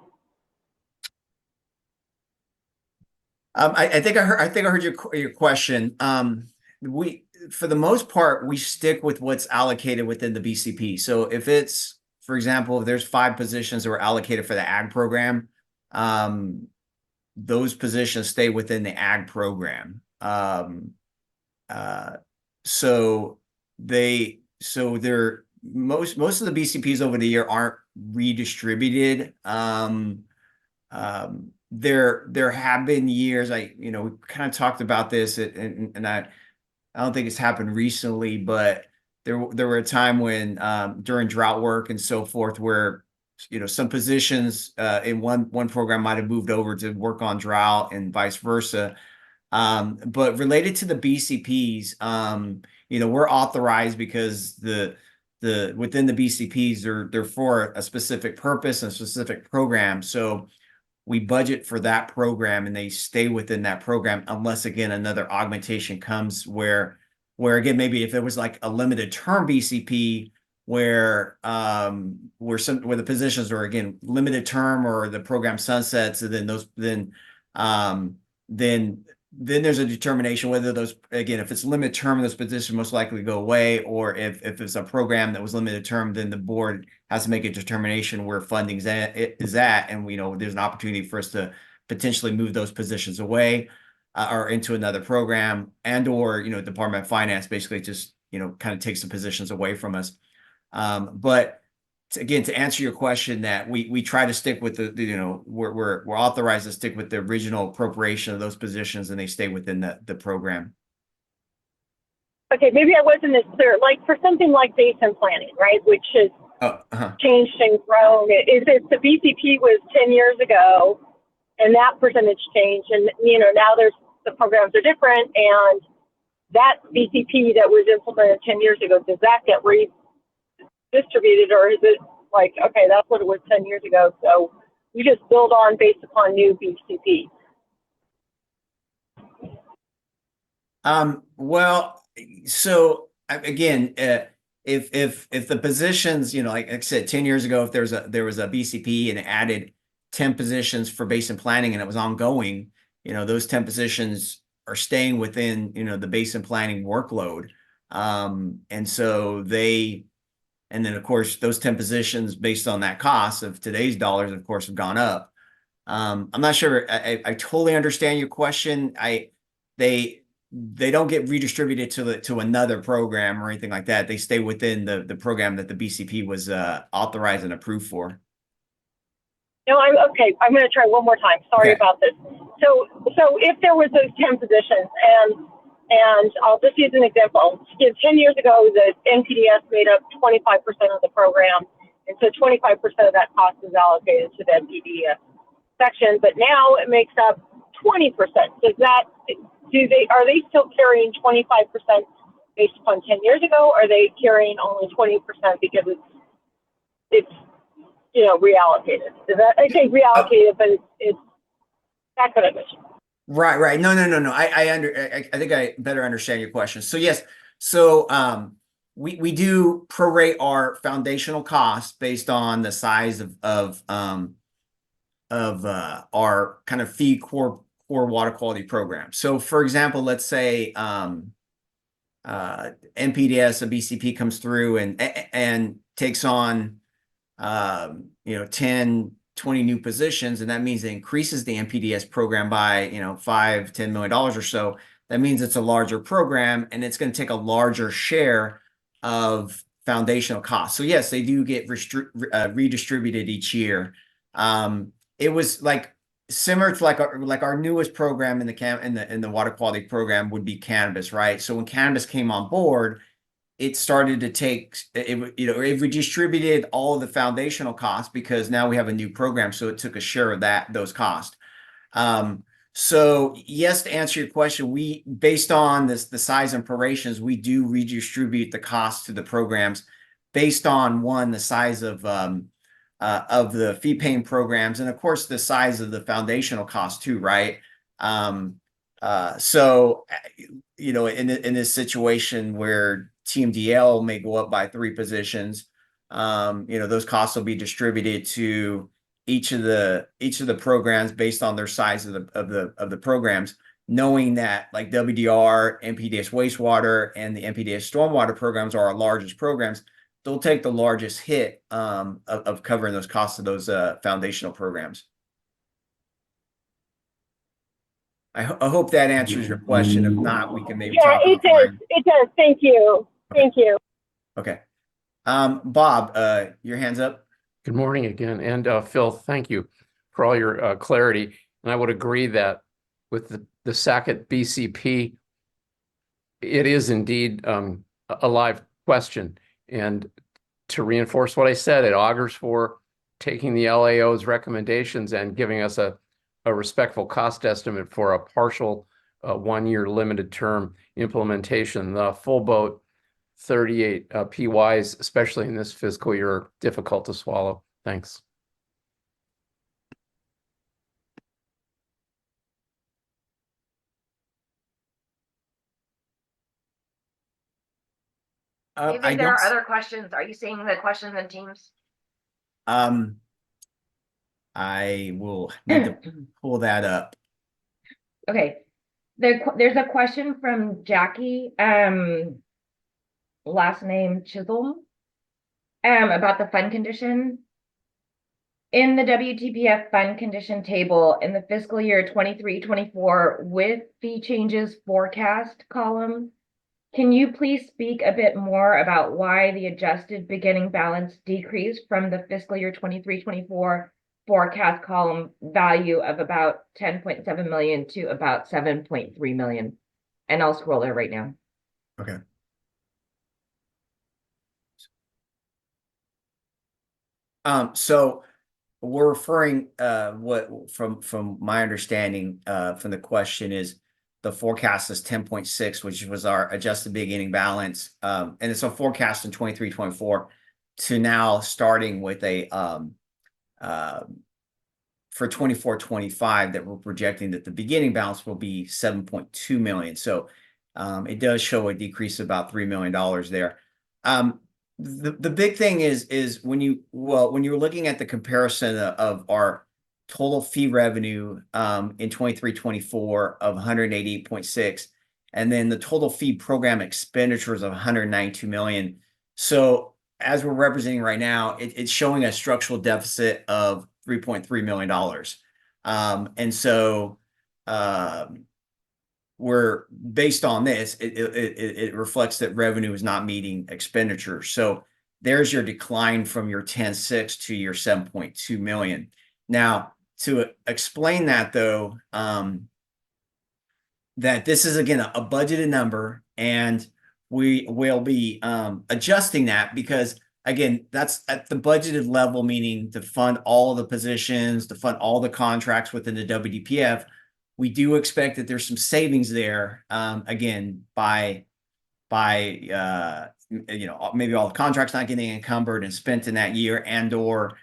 I think I heard your question. For the most part, we stick with what's allocated within the BCP. So if it's, for example, if there's 5 positions that were allocated for the ag program, those positions stay within the ag program. So they're most of the BCPs over the year aren't redistributed. There have been years, we kind of talked about this, and I don't think it's happened recently, but there were a time when during drought work and so forth, where some positions in one program might have moved over to work on drought and vice versa. But related to the BCPs, we're authorized because the within the BCPs they're for a specific purpose and a specific program. So we budget for that program and they stay within that program unless, again, another augmentation comes where again, maybe if it was like a limited term BCP where the positions are, again, limited term or the program sunsets, and then there's a determination whether those, again, if it's limited term, those positions most likely go away, or if it's a program that was limited term, then the board has to make a determination where funding is at, and there's an opportunity for us to potentially move those positions away or into another program, and or Department of Finance basically just kind of takes the positions away from us. But again, to answer your question, that we try to stick with we're authorized to stick with the original appropriation of those positions, and they stay within the program. Okay, maybe I wasn't as clear. Like for something like basin planning, right, which has changed and grown. Is it the BCP was 10 years ago, and that percentage changed, and now the programs are different, and that BCP that was implemented 10 years ago, does that get redistributed, or is it like, okay, that's what it was 10 years ago, so we just build on based upon new BCP? Well, so again, if the positions, like I said, 10 years ago, if there was a BCP and it added 10 positions for basin planning and it was ongoing, those 10 positions are staying within, the basin planning workload. And so and then of course, those 10 positions based on that cost of today's dollars, of course, have gone up. I'm not sure I totally understand your question. They don't get redistributed to another program or anything like that. They stay within the program that the BCP was authorized and approved for. No, okay. I'm going to try one more time. Sorry about this. So if there was those 10 positions, and I'll just use an example. 10 years ago, the NPDS made up 25% of the program, and so 25% of that cost is allocated to the NPDS section. But now it makes up 20%. Are they still carrying 25% based upon 10 years ago? Or are they carrying only 20% because it's reallocated? I say reallocated, but it's that kind of issue. Right. No. I think I better understand your question. So yes, so we do prorate our foundational costs based on the size of our kind of fee core water quality program. So for example, let's say NPDS, a BCP comes through and takes on 10, 20 new positions, and that means it increases the NPDS program by $5-10 million or so. That means it's a larger program, and it's going to take a larger share of foundational costs. So yes, they do get redistributed each year. It was like similar to like our newest program in the water quality program would be cannabis, right? So when cannabis came on board, it started to take it, it redistributed all of the foundational costs because now we have a new program, so it took a share of those costs. So yes, to answer your question, we based on the size and prorations, we do redistribute the costs to the programs based on the size of the fee paying programs, and of course the size of the foundational cost too, right? So in this situation where TMDL may go up by 3 positions, those costs will be distributed to each of the programs based on their size of the programs, knowing that like WDR, NPDS wastewater, and the NPDS stormwater programs are our largest programs. They'll take the largest hit of covering those costs of those foundational programs. I hope that answers your question. If not, we can maybe talk offline. It does. Thank you. Okay. Thank you. Okay. Bob, your hand's up. Good morning again. And Phil, thank you for all your clarity. And I would agree that with the Sackett BCP, it is indeed a live question. And to reinforce what I said, it augurs for taking the LAO's recommendations and giving us a respectful cost estimate for a partial 1-year limited term implementation. The full boat 38 PYs, especially in this fiscal year, are difficult to swallow. Thanks. David, there are other questions. Are you seeing the questions in Teams? I will need to pull that up. Okay. There's a question from Jackie, last name Chisholm, about the fund condition. In the WTPF fund condition table in the fiscal year 23-24 with fee changes forecast column, can you please speak a bit more about why the adjusted beginning balance decreased from the fiscal year 23-24 forecast column value of about 10.7 million to about 7.3 million? And I'll scroll there right now. Okay. So we're referring what from my understanding from the question is the forecast is 10.6, which was our adjusted beginning balance, and it's a forecast in 23-24 to now starting with a for 24-25 that we're projecting that the beginning balance will be 7.2 million. So it does show a decrease of about $3 million there. The big thing is when you're looking at the comparison of our total fee revenue in 23-24 of 188.6, and then the total fee program expenditures of 192 million. So as we're representing right now, it's showing a structural deficit of $3.3 million. And so we're based on this, it reflects that revenue is not meeting expenditure. So there's your decline from your 10.6 to your 7.2 million. Now, to explain that though, that this is again a budgeted number, and we will be adjusting that because again, that's at the budgeted level, meaning to fund all of the positions, to fund all the contracts within the WDPF. we do expect that there's some savings there, again, by maybe all the contracts not getting encumbered and spent in that year, and or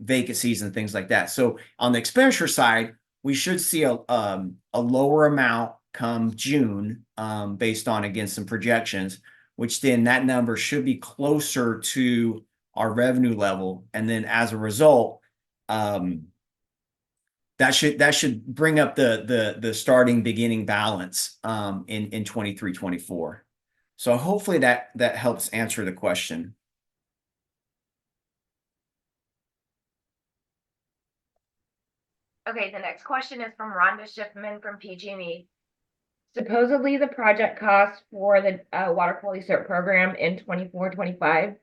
vacancies and things like that. So on the expenditure side, we should see a lower amount come June, based on, again, some projections, which then that number should be closer to our revenue level. And then as a result, that should bring up the starting beginning balance in 23-24. So hopefully that helps answer the question. Okay, the next question is from Rhonda Schiffman from PG&E. Supposedly the project cost for the water quality cert program in 24-25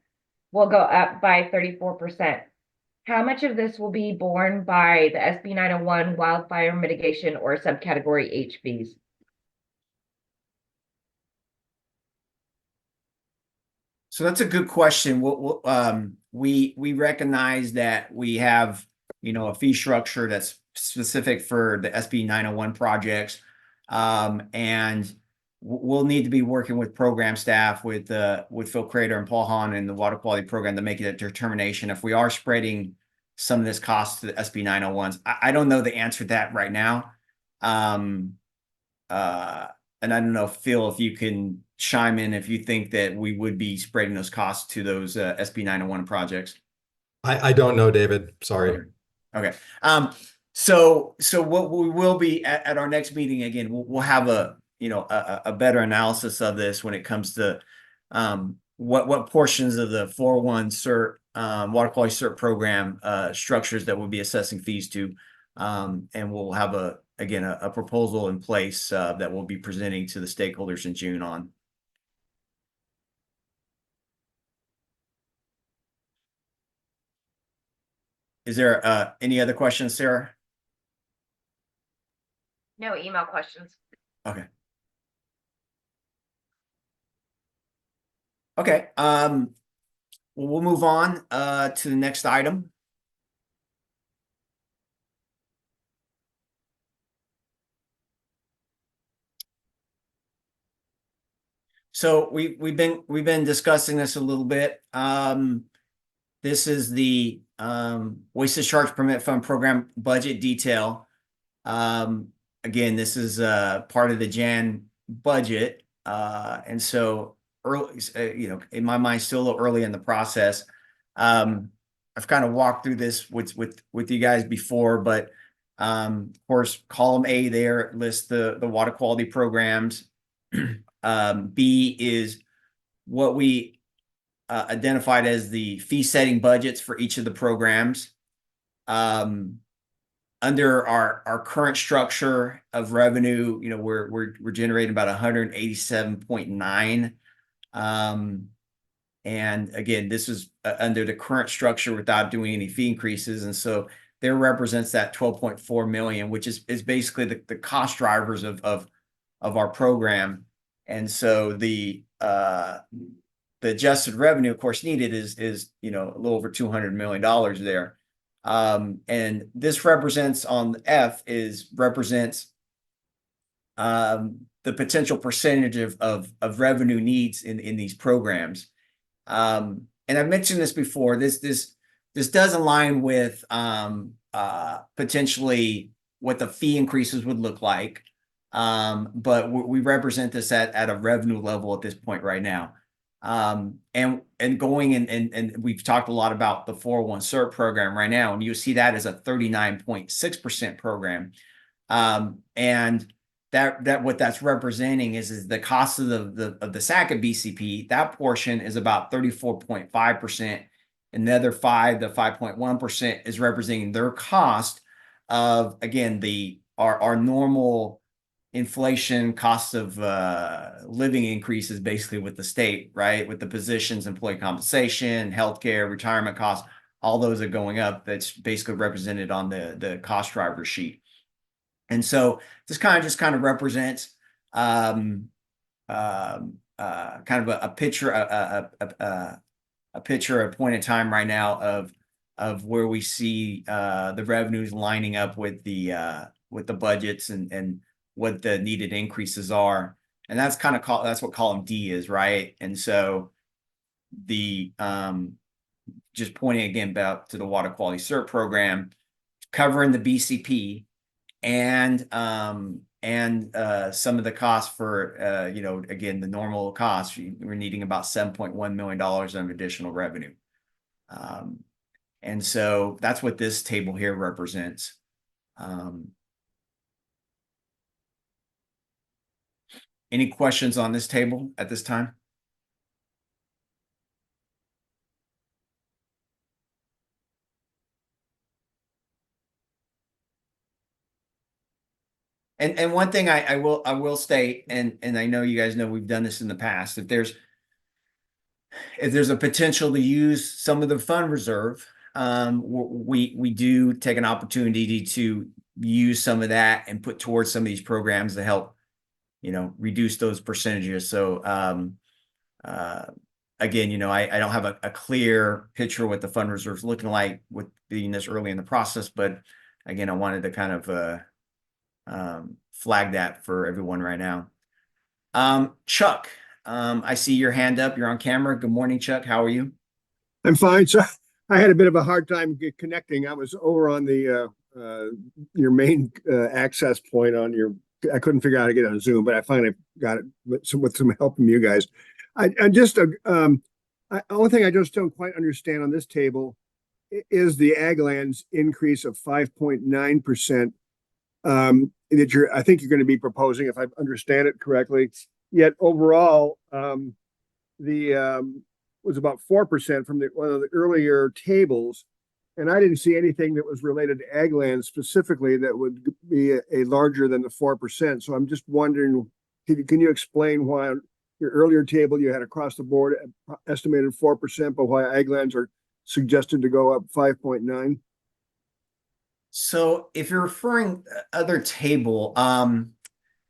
will go up by 34%. How much of this will be borne by the SB 901 wildfire mitigation or subcategory H fees? So that's a good question. We recognize that we have, a fee structure that's specific for the SB 901 projects. And we'll need to be working with program staff, with Phil Crater and Paul Hahn and the water quality program to make it a determination if we are spreading some of this cost to the SB 901s. I don't know the answer to that right now. And I don't know, Phil, if you can chime in if you think that we would be spreading those costs to those SB 901 projects. I don't know, David. Sorry. Okay. So what we will be at our next meeting, again, we'll have a better analysis of this when it comes to what portions of the 401 CERT water quality CERT program structures that we'll be assessing fees to, and we'll have a proposal in place that we'll be presenting to the stakeholders in June on. Is there any other questions, Sarah? No email questions. Okay. Okay. We'll move on to the next item. So we've been discussing this a little bit. This is the waste discharge permit fund program budget detail. Again, this is part of the Jan budget, and so early, in my mind, still a little early in the process. I've kind of walked through this with you guys before, but of course, column A there lists the water quality programs. B is what we identified as the fee setting budgets for each of the programs. Under our current structure of revenue, we're generating about 187.9. And again, this is under the current structure without doing any fee increases. And so there represents that 12.4 million, which is basically the cost drivers of our program. And so the adjusted revenue, of course, needed is a little over $200 million there. And this represents on the F represents the potential percentage of revenue needs in these programs. And I mentioned this before. This does align with potentially what the fee increases would look like. But we represent this at a revenue level at this point right now. And going and we've talked a lot about the 401 CERT program right now, and you see that as a 39.6% program. And that what that's representing is the cost of the SACA BCP. That portion is about 34.5%. And the other 5.1% is representing their cost of, again, our normal inflation, cost of living increases basically with the state, right? With the positions, employee compensation, healthcare, retirement costs, all those are going up. That's basically represented on the cost driver sheet. And so this kind of represents kind of a picture, a point in time right now of where we see the revenues lining up with the with the budgets and what the needed increases are. And that's kind of that's what column D is, right? And so the just pointing again back to the water quality cert program, covering the BCP and some of the costs for you know, again, the normal costs. We're needing about $7.1 million of additional revenue. And so that's what this table here represents. Any questions on this table at this time? And one thing I will state, and I know you guys know we've done this in the past, if there's a potential to use some of the fund reserve, we do take an opportunity to use some of that and put towards some of these programs to help, you know, reduce those percentages. So again, you know, I don't have a clear picture what the fund reserve's looking like with being this early in the process, but again, I wanted to kind of flag that for everyone right now. Chuck, I see your hand up. You're on camera. Good morning, Chuck. How are you? I'm fine. So I had a bit of a hard time connecting. I was over on the your main access point on your. I couldn't figure out how to get on Zoom, but I finally got it with some help from you guys. I just only thing I just don't quite understand on this table is the ag lands increase of 5.9%. That I think you're going to be proposing, if I understand it correctly. Yet overall, was about 4% from one of the earlier tables, and I didn't see anything that was related to ag land specifically that would be a larger than the 4%. So I'm just wondering, can you explain why your earlier table you had across the board estimated 4%, but why ag lands are suggested to go up 5.9? So if you're referring other table,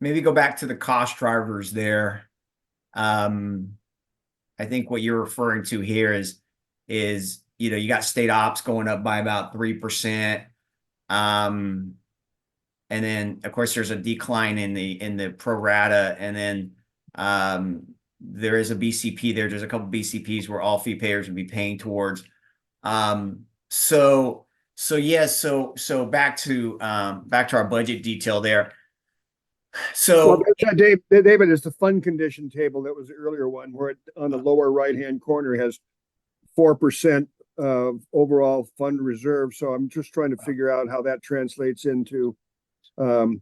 maybe go back to the cost drivers there. I think what you're referring to here is, you know, you got state ops going up by about 3%. And then of course there's a decline in the pro rata. And then there is a BCP there. There's a couple BCPs where all fee payers would be paying towards. So yes, so back to our budget detail there. So well, David, is the fund condition table that was the earlier one where it, on the lower right-hand corner has 4% of overall fund reserve. So I'm just trying to figure out how that translates into the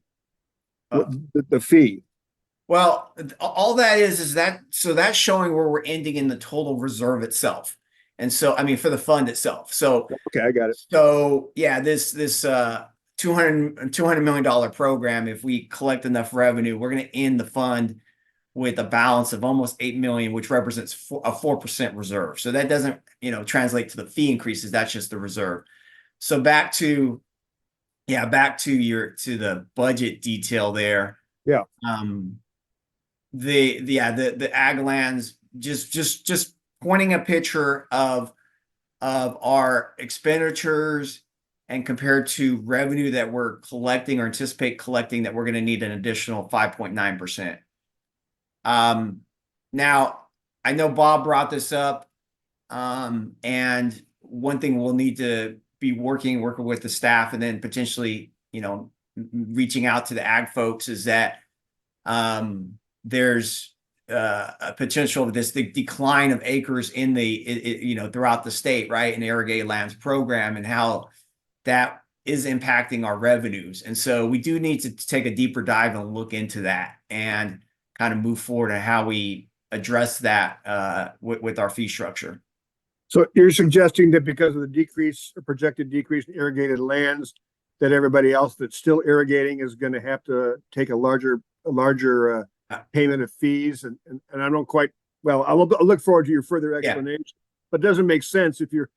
fee. Well, all that is that, so that's showing where we're ending in the total reserve itself. And so, I mean, for the fund itself. So, okay, I got it. So yeah, this $200 million program, if we collect enough revenue, we're going to end the fund with a balance of almost 8 million, which represents a 4% reserve. So that doesn't, you know, translate to the fee increases. That's just the reserve. So back to the budget detail there. Yeah. The ag lands, just pointing a picture of our expenditures and compared to revenue that we're collecting or anticipate collecting, that we're going to need an additional 5.9%. Now I know Bob brought this up, and one thing we'll need to be working with the staff and then potentially, you know, reaching out to the ag folks is that there's a potential of the decline of acres in you know, throughout the state, right, in the irrigated lands program, and how that is impacting our revenues. And so we do need to take a deeper dive and look into that and kind of move forward on how we address that with our fee structure. So you're suggesting that because of the decrease or projected decrease in irrigated lands, that everybody else that's still irrigating is going to have to take a larger payment of fees, and I don't quite, well, I'll look forward to your further explanation. Yeah. But it doesn't make sense if you're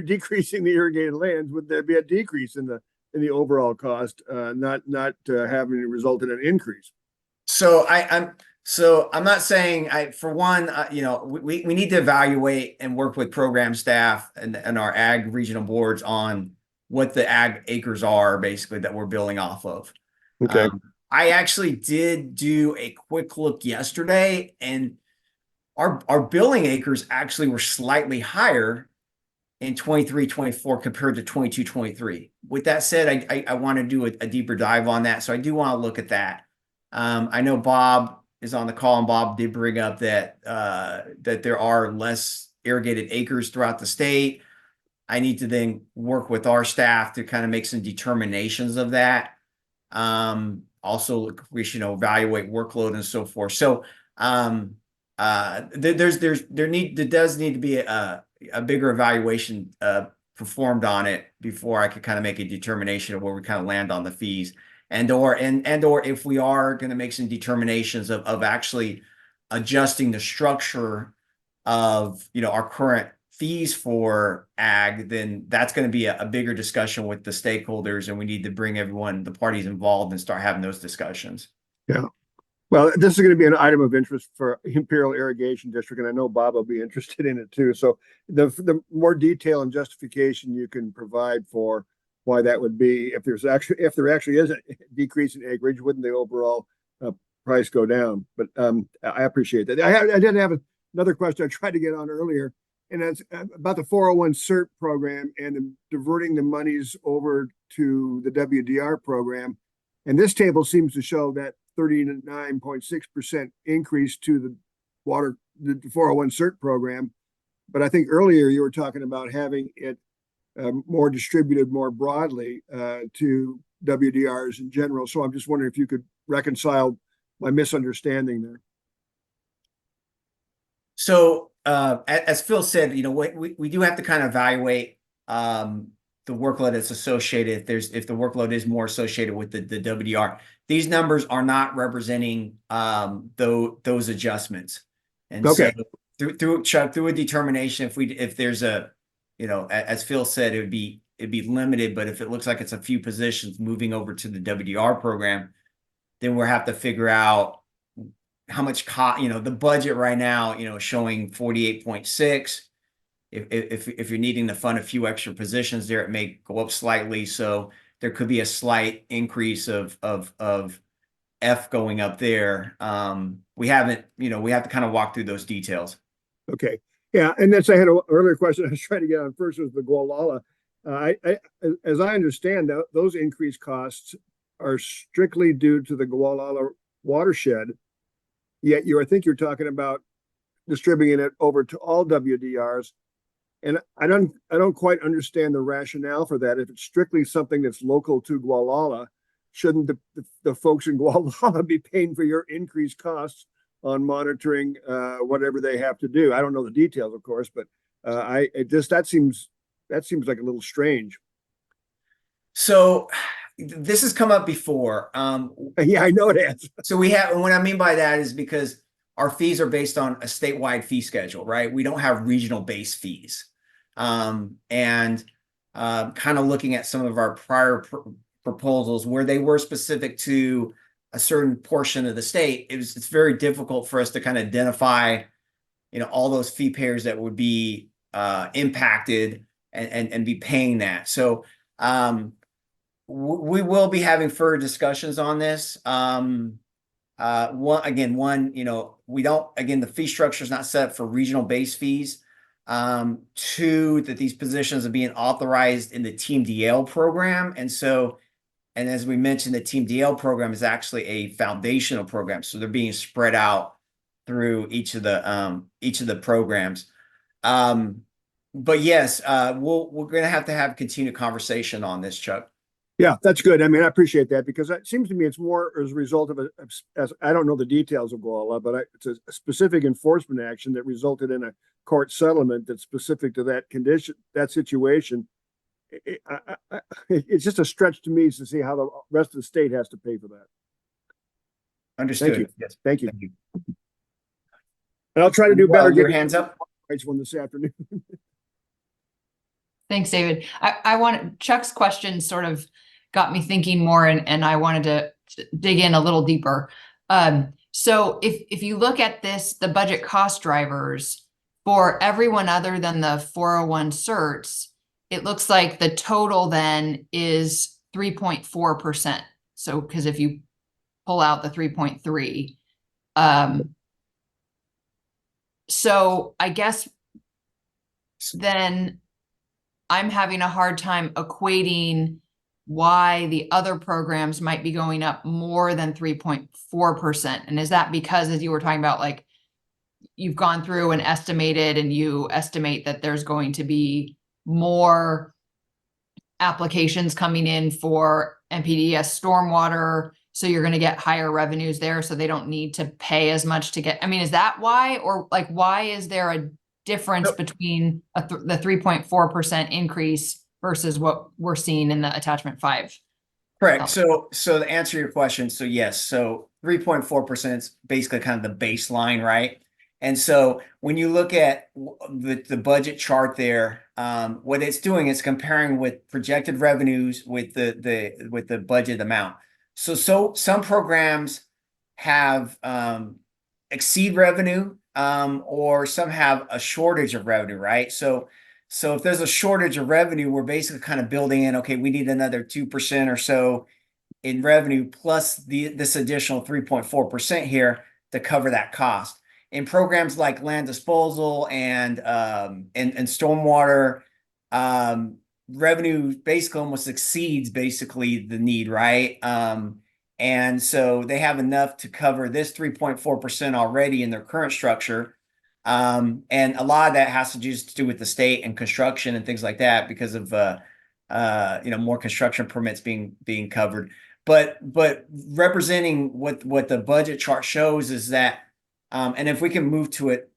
decreasing the irrigated lands, would there be a decrease in the overall cost, not having it result in an increase? So I'm not saying, for one, you know, we need to evaluate and work with program staff and our ag regional boards on what the ag acres are basically that we're billing off of. Okay. I actually did do a quick look yesterday, and our billing acres actually were slightly higher in 23-24 compared to 22-23. With that said, I want to do a deeper dive on that. So I do want to look at that. I know Bob is on the call, and Bob did bring up that that there are less irrigated acres throughout the state. I need to then work with our staff to kind of make some determinations of that. Also, we should evaluate workload and so forth. So there does need to be a bigger evaluation performed on it before I could kind of make a determination of where we kind of land on the fees, and or if we are going to make some determinations of actually adjusting the structure of our current fees for ag, then that's going to be a bigger discussion with the stakeholders, and we need to bring everyone, the parties involved, and start having those discussions. Yeah. Well, this is going to be an item of interest for Imperial Irrigation District, and I know Bob will be interested in it too. So the more detail and justification you can provide for why that would be, if there actually is a decrease in acreage, wouldn't the overall price go down? But I appreciate that. I did have another question I tried to get on earlier, and that's about the 401 CERT program and diverting the monies over to the WDR program. And this table seems to show that 39.6% increase to the 401 CERT program. But I think earlier you were talking about having it more distributed more broadly to WDRs in general. So I'm just wondering if you could reconcile my misunderstanding there. So as Phil said, we do have to kind of evaluate the workload that's associated. If the workload is more associated with the WDR, these numbers are not representing those adjustments. And okay. So through a determination, if there's a, as Phil said, it'd be limited, but if it looks like it's a few positions moving over to the WDR program, then we'll have to figure out how much the budget right now, showing 48.6. If you're needing to fund a few extra positions there, it may go up slightly. So there could be a slight increase of F going up there. We have to kind of walk through those details. Okay. Yeah. And that's, I had an earlier question I was trying to get on first was the Gualala. As I understand, those increased costs are strictly due to the Gualala watershed. Yet I think you're talking about distributing it over to all WDRs. And I don't quite understand the rationale for that. If it's strictly something that's local to Gualala, shouldn't the folks in Gualala be paying for your increased costs on monitoring whatever they have to do? I don't know the details, of course, but that seems like a little strange. So this has come up before. Yeah, I know it has. So and what I mean by that is because our fees are based on a statewide fee schedule, right? We don't have regional based fees. And kind of looking at some of our prior proposals where they were specific to a certain portion of the state, it's very difficult for us to kind of identify, all those fee payers that would be impacted and be paying that. So we will be having further discussions on this. The fee structure is not set up for regional based fees. Two, that these positions are being authorized in the Team DL program. And as we mentioned, the Team DL program is actually a foundational program. So they're being spread out through each of the programs. But yes, we're going to have continued conversation on this, Chuck. Yeah, that's good. I mean, I appreciate that because it seems to me it's more as a result of as I don't know the details of Guala, but it's a specific enforcement action that resulted in a court settlement that's specific to that condition, that situation. It's just a stretch to me to see how the rest of the state has to pay for that. Understood. Thank you. Yes. Thank you. And I'll try to do better. Your hands up. One this afternoon. Thanks, David. Chuck's question sort of got me thinking more, and I wanted to dig in a little deeper. So if you look at the budget cost drivers for everyone other than the 401 certs, it looks like the total then is 3.4%. So, because if you pull out the 3.3, so I guess then I'm having a hard time equating why the other programs might be going up more than 3.4%. And is that because, as you were talking about, like, you've gone through and estimated, and you estimate that there's going to be more applications coming in for NPDES stormwater, so you're going to get higher revenues there, so they don't need to pay as much to get, I mean, is that why? Or like, why is there a difference between the 3.4% increase versus what we're seeing in the attachment 5? Correct. So to answer your question, so yes, so 3.4% is basically kind of the baseline, right? And so when you look at the budget chart there, what it's doing is comparing with projected revenues with the budget amount. So some programs have exceed revenue, or some have a shortage of revenue, right? So if there's a shortage of revenue, we're basically kind of building in, okay, we need another 2% or so in revenue plus this additional 3.4% here to cover that cost. In programs like land disposal and stormwater, revenue basically almost exceeds basically the need, right? And so they have enough to cover this 3.4% already in their current structure. And a lot of that has to just do with the state and construction and things like that because of more construction permits being covered. But representing what the budget chart shows is that, and if we can move to it,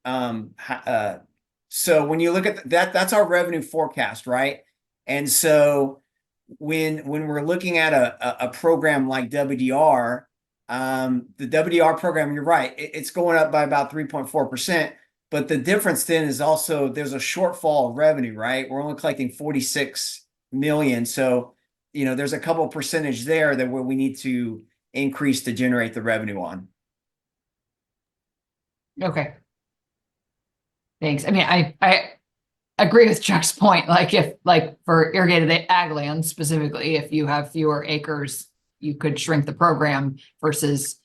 so when you look at that, that's our revenue forecast, right? And so when we're looking at a program like WDR, the WDR program, you're right, it's going up by about 3.4%. But the difference then is also there's a shortfall of revenue, right? We're only collecting 46 million. So, there's a couple of percentage there that where we need to increase to generate the revenue on. Okay. Thanks. I mean, I agree with Chuck's point. Like, if, like, for irrigated ag land specifically, if you have fewer acres, you could shrink the program versus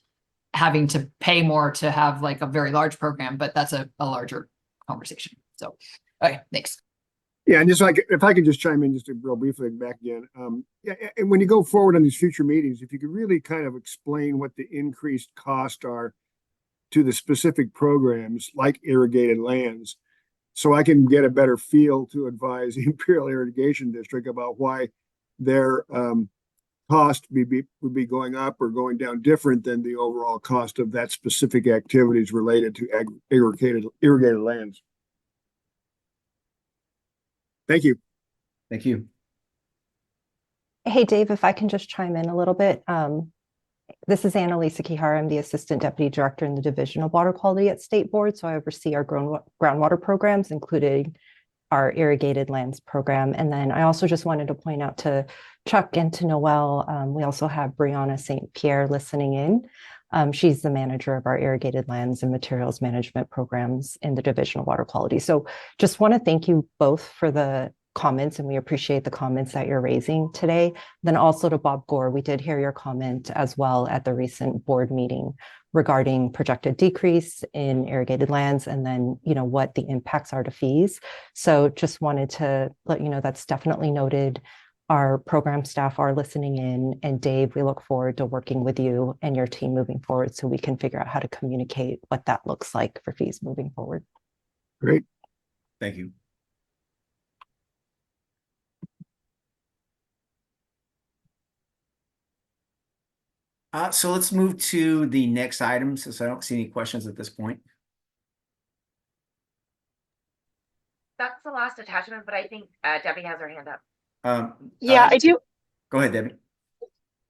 having to pay more to have like a very large program, but that's a larger conversation. So, okay, thanks. Yeah, and just like, if I could just chime in just real briefly back again. And when you go forward on these future meetings, if you could really kind of explain what the increased costs are to the specific programs like irrigated lands, so I can get a better feel to advise the Imperial Irrigation District about why their cost would be going up or going down different than the overall cost of that specific activities related to irrigated lands. Thank you. Thank you. Hey, Dave, if I can just chime in a little bit. This is Annalisa Kihara. I'm the Assistant Deputy Director in the Division of Water Quality at State Board. So I oversee our groundwater programs, including our irrigated lands program. And then I also just wanted to point out to Chuck and to Noel, we also have Brianna St. Pierre listening in. She's the manager of our irrigated lands and materials management programs in the Division of Water Quality. So just want to thank you both for the comments, and we appreciate the comments that you're raising today. Then also to Bob Gore, we did hear your comment as well at the recent board meeting regarding projected decrease in irrigated lands, and then, what the impacts are to fees. So just wanted to let you know that's definitely noted. Our program staff are listening in, and Dave, we look forward to working with you and your team moving forward so we can figure out how to communicate what that looks like for fees moving forward. Great. Thank you. So let's move to the next item, since I don't see any questions at this point. That's the last attachment, but I think Debbie has her hand up. Yeah, I do. Go ahead, Debbie.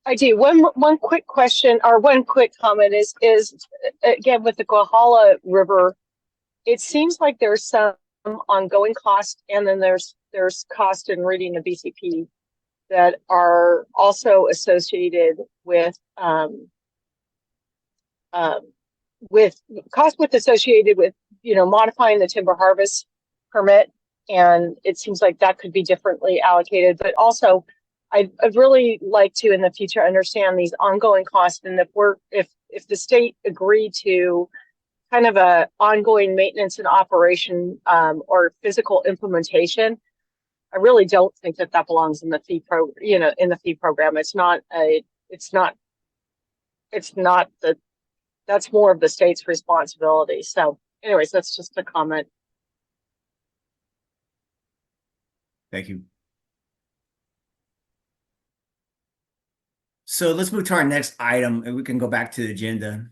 I do. One quick question or one quick comment is again with the Kohala River. It seems like there's some ongoing cost, and then there's cost in reading the BCP that are also associated with associated with modifying the timber harvest permit, and it seems like that could be differently allocated. But also I'd really like to in the future understand these ongoing costs, and if the state agreed to kind of a ongoing maintenance and operation or physical implementation, I really don't think that that belongs in the in the fee program. That's more of the state's responsibility. So anyways, that's just a comment. Thank you. So let's move to our next item, and we can go back to the agenda,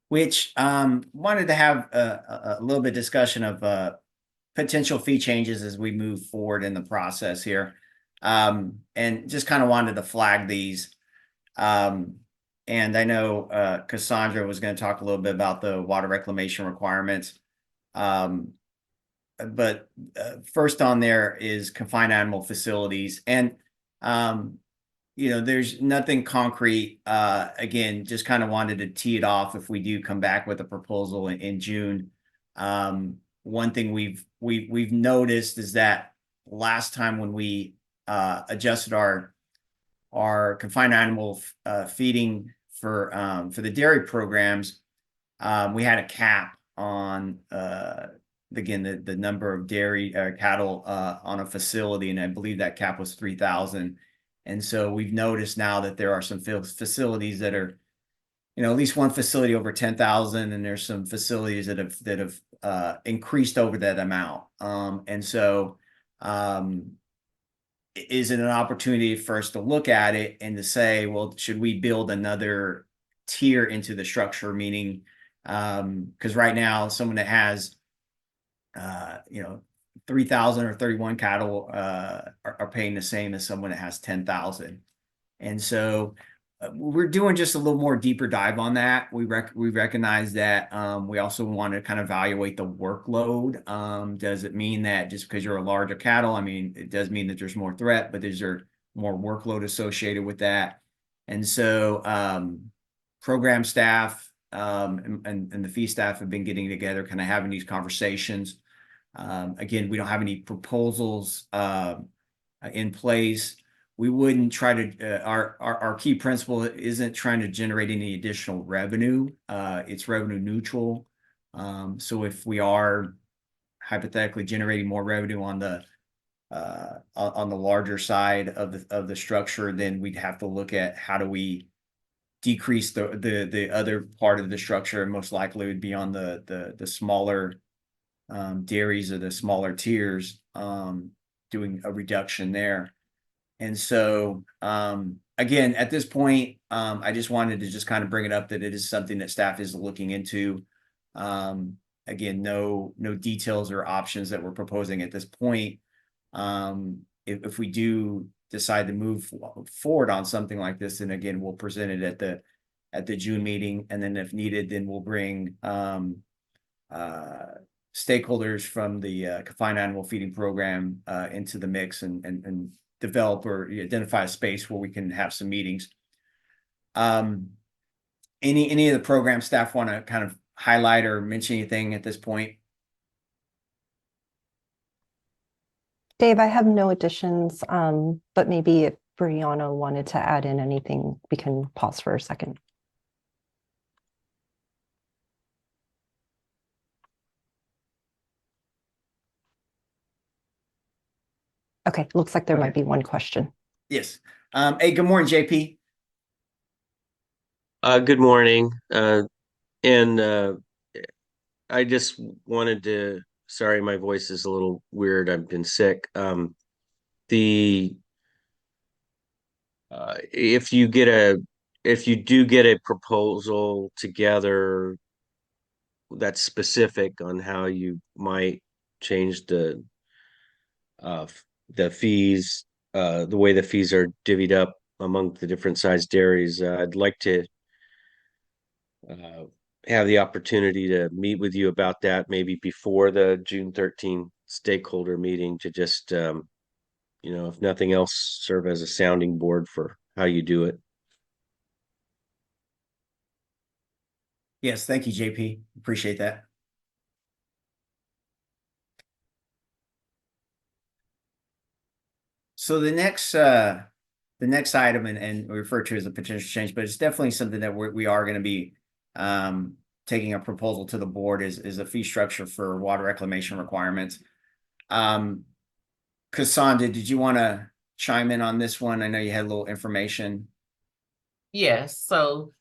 which wanted to have a little bit of discussion of potential fee changes as we move forward in the process here. And just kind of wanted to flag these. And I know Cassandra was going to talk a little bit about the water reclamation requirements. But first on there is confined animal facilities. And, there's nothing concrete. Again, just kind of wanted to tee it off if we do come back with a proposal in June. One thing we've noticed is that last time when we adjusted our confined animal feeding for the dairy programs, we had a cap on again the number of dairy cattle on a facility, and I believe that cap was 3,000. And so we've noticed now that there are some facilities that are, at least one facility over 10,000, and there's some facilities that have increased over that amount. And so is it an opportunity for us to look at it and to say, well, should we build another tier into the structure? Meaning, because right now someone that has 3,000 or 31 cattle are paying the same as someone that has 10,000. And so we're doing just a little more deeper dive on that. We recognize that we also want to kind of evaluate the workload. Does it mean that just because you're a larger cattle, I mean, it does mean that there's more threat, but is there more workload associated with that? And so program staff and the fee staff have been getting together, kind of having these conversations. Again, we don't have any proposals in place. We wouldn't try to, our key principle isn't trying to generate any additional revenue. It's revenue neutral. So if we are hypothetically generating more revenue on the larger side of the structure, then we'd have to look at how do we decrease the other part of the structure, and most likely would be on the smaller dairies or the smaller tiers, doing a reduction there. And so, again, at this point, I just wanted to just kind of bring it up that it is something that staff is looking into. Again, no details or options that we're proposing at this point. If we do decide to move forward on something like this, then again, we'll present it at the June meeting. And then if needed, then we'll bring stakeholders from the confined animal feeding program into the mix and develop or identify a space where we can have some meetings. Any of the program staff want to kind of highlight or mention anything at this point? Dave, I have no additions, but maybe if Brianna wanted to add in anything, we can pause for a second. Okay, looks like there might be one question. Yes. Hey, good morning, JP. Good morning. And I just wanted to, sorry, my voice is a little weird. I've been sick. If you do get a proposal together that's specific on how you might change the fees, the way the fees are divvied up among the different size dairies, I'd like to have the opportunity to meet with you about that maybe before the June 13 stakeholder meeting to just, if nothing else, serve as a sounding board for how you do it. Yes, thank you, JP. Appreciate that. So the next item, and we refer to as a potential change, but it's definitely something that we are going to be taking a proposal to the board is a fee structure for water reclamation requirements. Cassandra, did you want to chime in on this one? I know you had a little information. Yes, so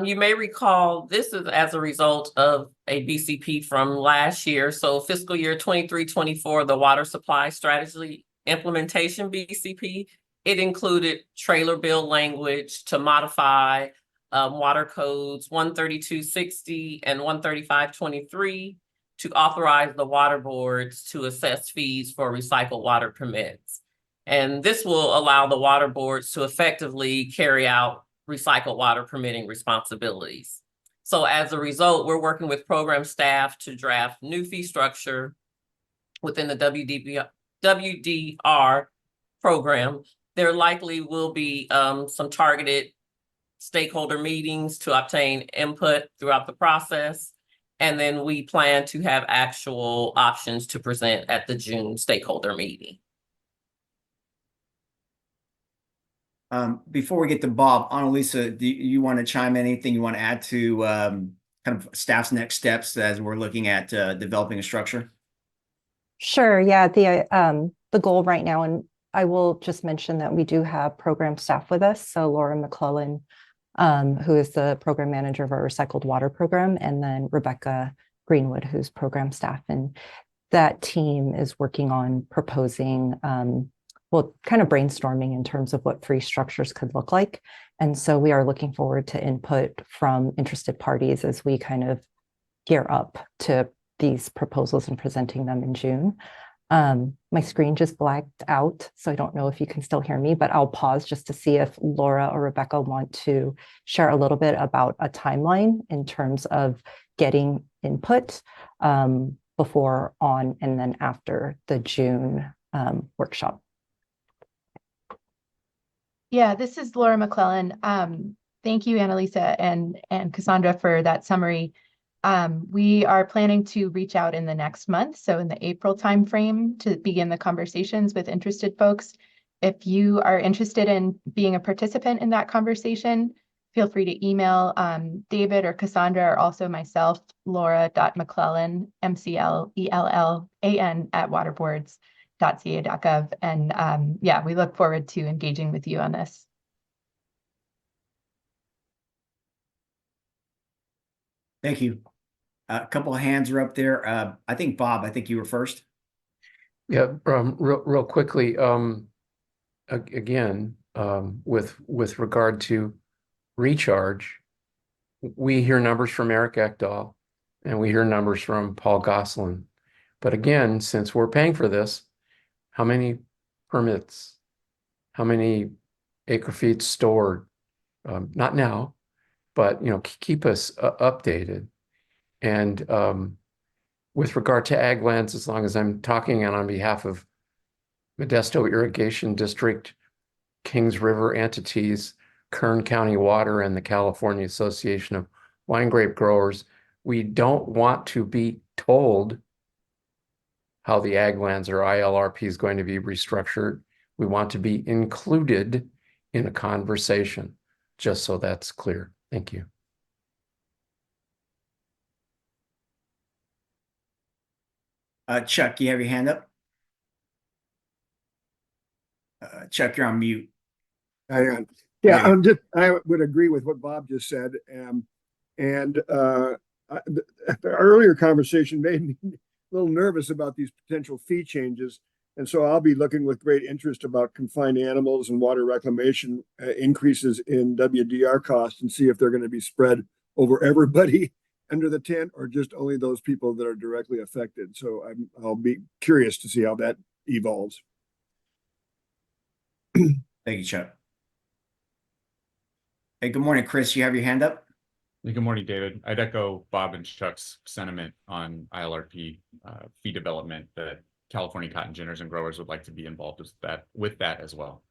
you may recall this is as a result of a BCP from last year. So fiscal year 23-24, the water supply strategy implementation BCP, it included trailer bill language to modify water codes 13260 and 13523 to authorize the water boards to assess fees for recycled water permits. And this will allow the water boards to effectively carry out recycled water permitting responsibilities. So as a result, we're working with program staff to draft new fee structure within the WDR program. There likely will be some targeted stakeholder meetings to obtain input throughout the process. And then we plan to have actual options to present at the June stakeholder meeting. Before we get to Bob, Annalisa, do you want to chime in? Anything you want to add to kind of staff's next steps as we're looking at developing a structure? Sure. Yeah. The goal right now, and I will just mention that we do have program staff with us. So Laura McClellan, who is the program manager of our recycled water program, and then Rebecca Greenwood, who's program staff. And that team is working on proposing, kind of brainstorming in terms of what free structures could look like. And so we are looking forward to input from interested parties as we kind of gear up to these proposals and presenting them in June. My screen just blacked out, so I don't know if you can still hear me, but I'll pause just to see if Laura or Rebecca want to share a little bit about a timeline in terms of getting input before, on, and then after the June workshop. Yeah, this is Laura McClellan. Thank you, Annalisa and Cassandra, for that summary. We are planning to reach out in the next month, so in the April timeframe, to begin the conversations with interested folks. If you are interested in being a participant in that conversation, feel free to email David or Cassandra, or also myself, Laura.McClellan, MCLELLAN @waterboards.ca.gov. And yeah, we look forward to engaging with you on this. Thank you. A couple of hands are up there. I think Bob, I think you were first. Yeah, real quickly, again, with regard to recharge, we hear numbers from Eric Ekdahl and we hear numbers from Paul Gosselin. But again, since we're paying for this, how many permits, how many acre feet stored? Not now, but keep us updated. And with regard to ag lands, as long as I'm talking on behalf of Modesto Irrigation District, Kings River entities, Kern County Water, and the California Association of Wine Grape Growers, we don't want to be told how the ag lands or ILRP is going to be restructured. We want to be included in a conversation, just so that's clear. Thank you. Chuck, you have your hand up? Chuck, you're on mute. Yeah, I would agree with what Bob just said. The earlier conversation made me a little nervous about these potential fee changes. And so I'll be looking with great interest about confined animals and water reclamation increases in WDR costs, and see if they're going to be spread over everybody under the tent or just only those people that are directly affected. So I'll be curious to see how that evolves. Thank you, Chuck. Hey, good morning, Chris. You have your hand up? Good morning, David. I'd echo Bob and Chuck's sentiment on ILRP fee development, that California cotton ginners and growers would like to be involved with that as well.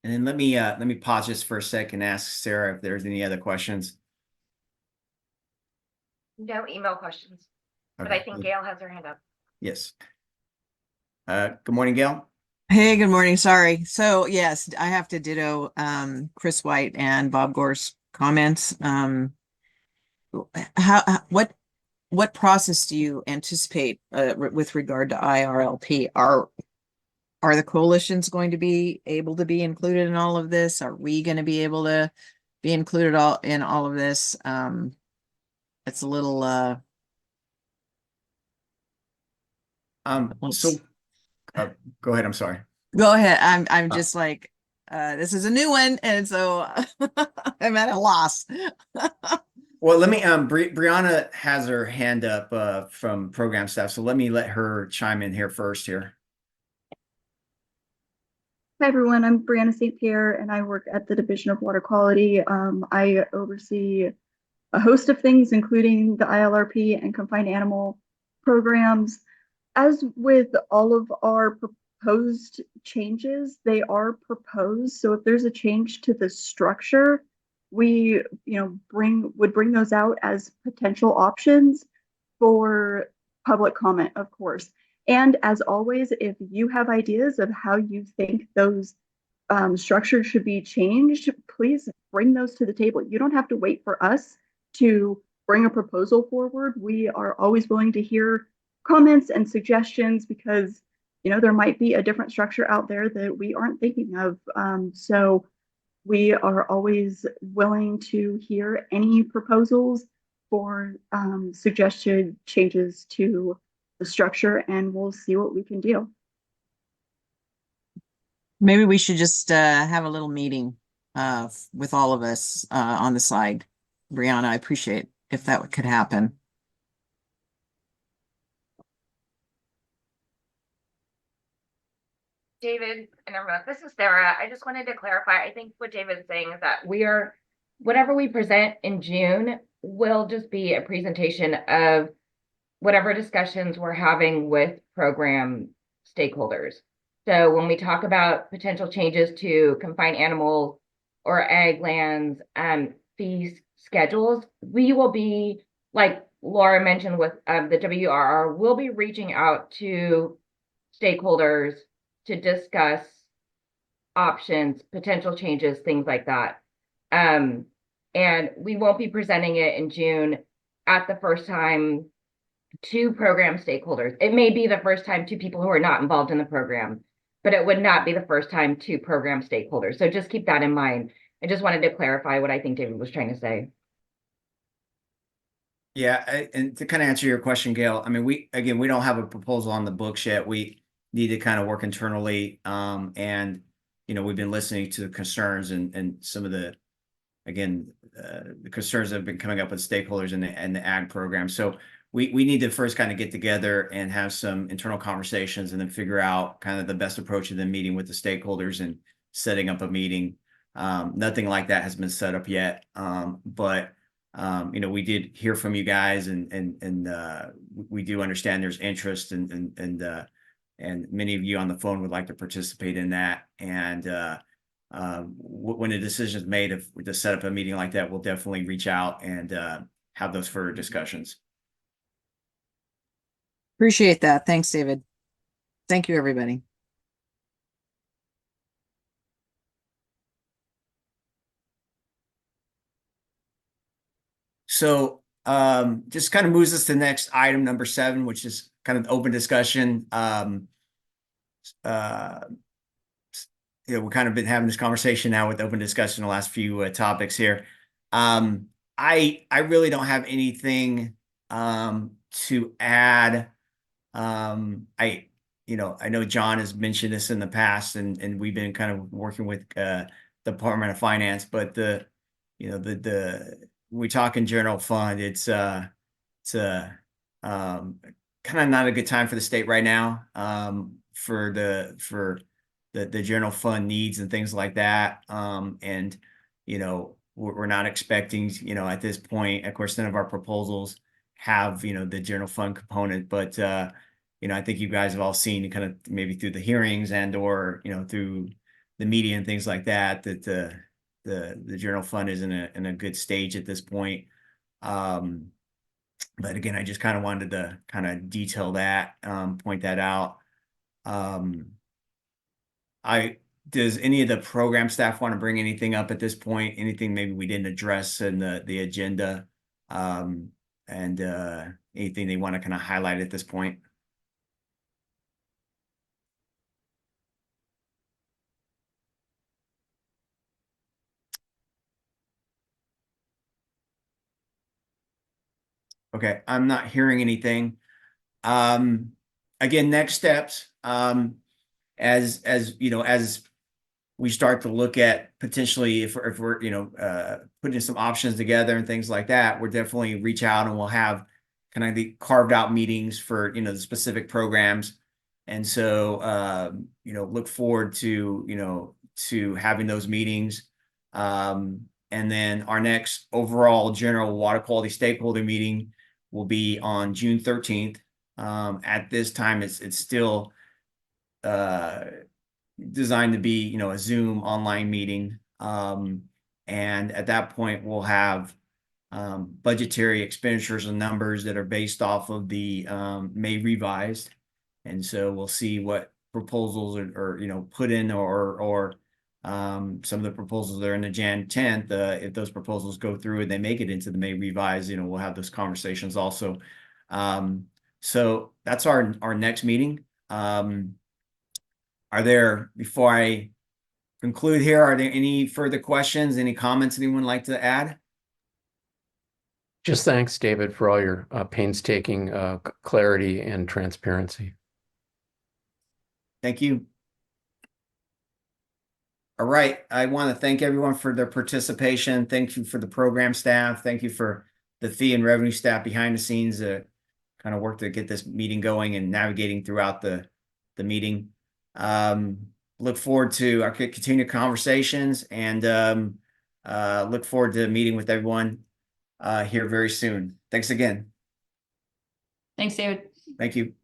And then let me pause just for a second and ask Sarah if there's any other questions. No email questions, but I Okay. think Gail has her hand up. Yes. Good morning, Gail. Hey, good morning. Sorry. So yes, I have to ditto Chris White and Bob Gore's comments. What process do you anticipate with regard to IRLP? Are the coalitions going to be able to be included in all of this? Are we going to be able to be included in all of this? It's a little So go ahead. I'm sorry. go ahead. I'm just like this is a new one, and so I'm at a loss. Well, let me Brianna has her hand up from program staff, so let me let her chime in here first here. Hi everyone, I'm Brianna St. Pierre and I work at the Division of Water Quality. I oversee a host of things, including the ILRP and confined animal programs. As with all of our proposed changes, they are proposed. So if there's a change to the structure, we would bring those out as potential options for public comment, of course. And as always, if you have ideas of how you think those structures should be changed, please bring those to the table. You don't have to wait for us to bring a proposal forward. We are always willing to hear comments and suggestions because, there might be a different structure out there that we aren't thinking of. So we are always willing to hear any proposals for suggested changes to the structure, and we'll see what we can do. Maybe we should just have a little meeting with all of us on the side. Brianna, I appreciate if that could happen. David and everyone, this is Sarah. I just wanted to clarify. I think what David's saying is that whatever we present in June will just be a presentation of whatever discussions we're having with program stakeholders. So when we talk about potential changes to confined animals or ag lands fee schedules, we will be, like Laura mentioned with the WRR, we'll be reaching out to stakeholders to discuss options, potential changes, things like that. And we won't be presenting it in June at the first time to program stakeholders. It may be the first time to people who are not involved in the program, but it would not be the first time to program stakeholders. So just keep that in mind. I just wanted to clarify what I think David was trying to say. Yeah, and to kind of answer your question, Gail, I mean, we don't have a proposal on the books yet. We need to kind of work internally, and we've been listening to the concerns and some of the concerns that have been coming up with stakeholders in the ag program. So we need to first kind of get together and have some internal conversations and then figure out kind of the best approach to the meeting with the stakeholders and setting up a meeting. Nothing like that has been set up yet, but we did hear from you guys, and we do understand there's interest, and many of you on the phone would like to participate in that. And when a decision is made to set up a meeting like that, we'll definitely reach out and have those further discussions. Appreciate that. Thanks, David. Thank you, everybody. So just kind of moves us to the next item, number 7, which is kind of open discussion. We've kind of been having this conversation now with open discussion the last few topics here. I really don't have anything to add. I know John has mentioned this in the past, and we've been kind of working with the Department of Finance, but we talk in general fund, it's kind of not a good time for the state right now, for the general fund needs and things like that. And we're not expecting, at this point, of course, none of our proposals have, the general fund component, but I think you guys have all seen kind of maybe through the hearings and or through the media and things like that, that the general fund is in a good stage at this point. But again, I just kind of wanted to kind of detail that, point that out. Does any of the program staff want to bring anything up at this point? Anything maybe we didn't address in the agenda? And anything they want to kind of highlight at this point? Okay, I'm not hearing anything. Again, next steps, as you know, as we start to look at potentially if we're putting some options together and things like that, we'll definitely reach out and we'll have kind of the carved out meetings for the specific programs. And so look forward to to having those meetings. And then our next overall general water quality stakeholder meeting will be on June 13th. At this time, it's still designed to be, a Zoom online meeting. And at that point, we'll have budgetary expenditures and numbers that are based off of the May revised. And so we'll see what proposals are put in or some of the proposals that are in the Jan 10th. If those proposals go through and they make it into the May revised, we'll have those conversations also. So that's our next meeting. Before I conclude here, are there any further questions, any comments anyone would like to add? Just thanks, David, for all your painstaking clarity and transparency. Thank you. All right. I want to thank everyone for their participation. Thank you for the program staff. Thank you for the fee and revenue staff behind the scenes that kind of work to get this meeting going and navigating throughout the meeting. Look forward to our continued conversations and look forward to meeting with everyone here very soon. Thanks again. Thanks, David. Thank you.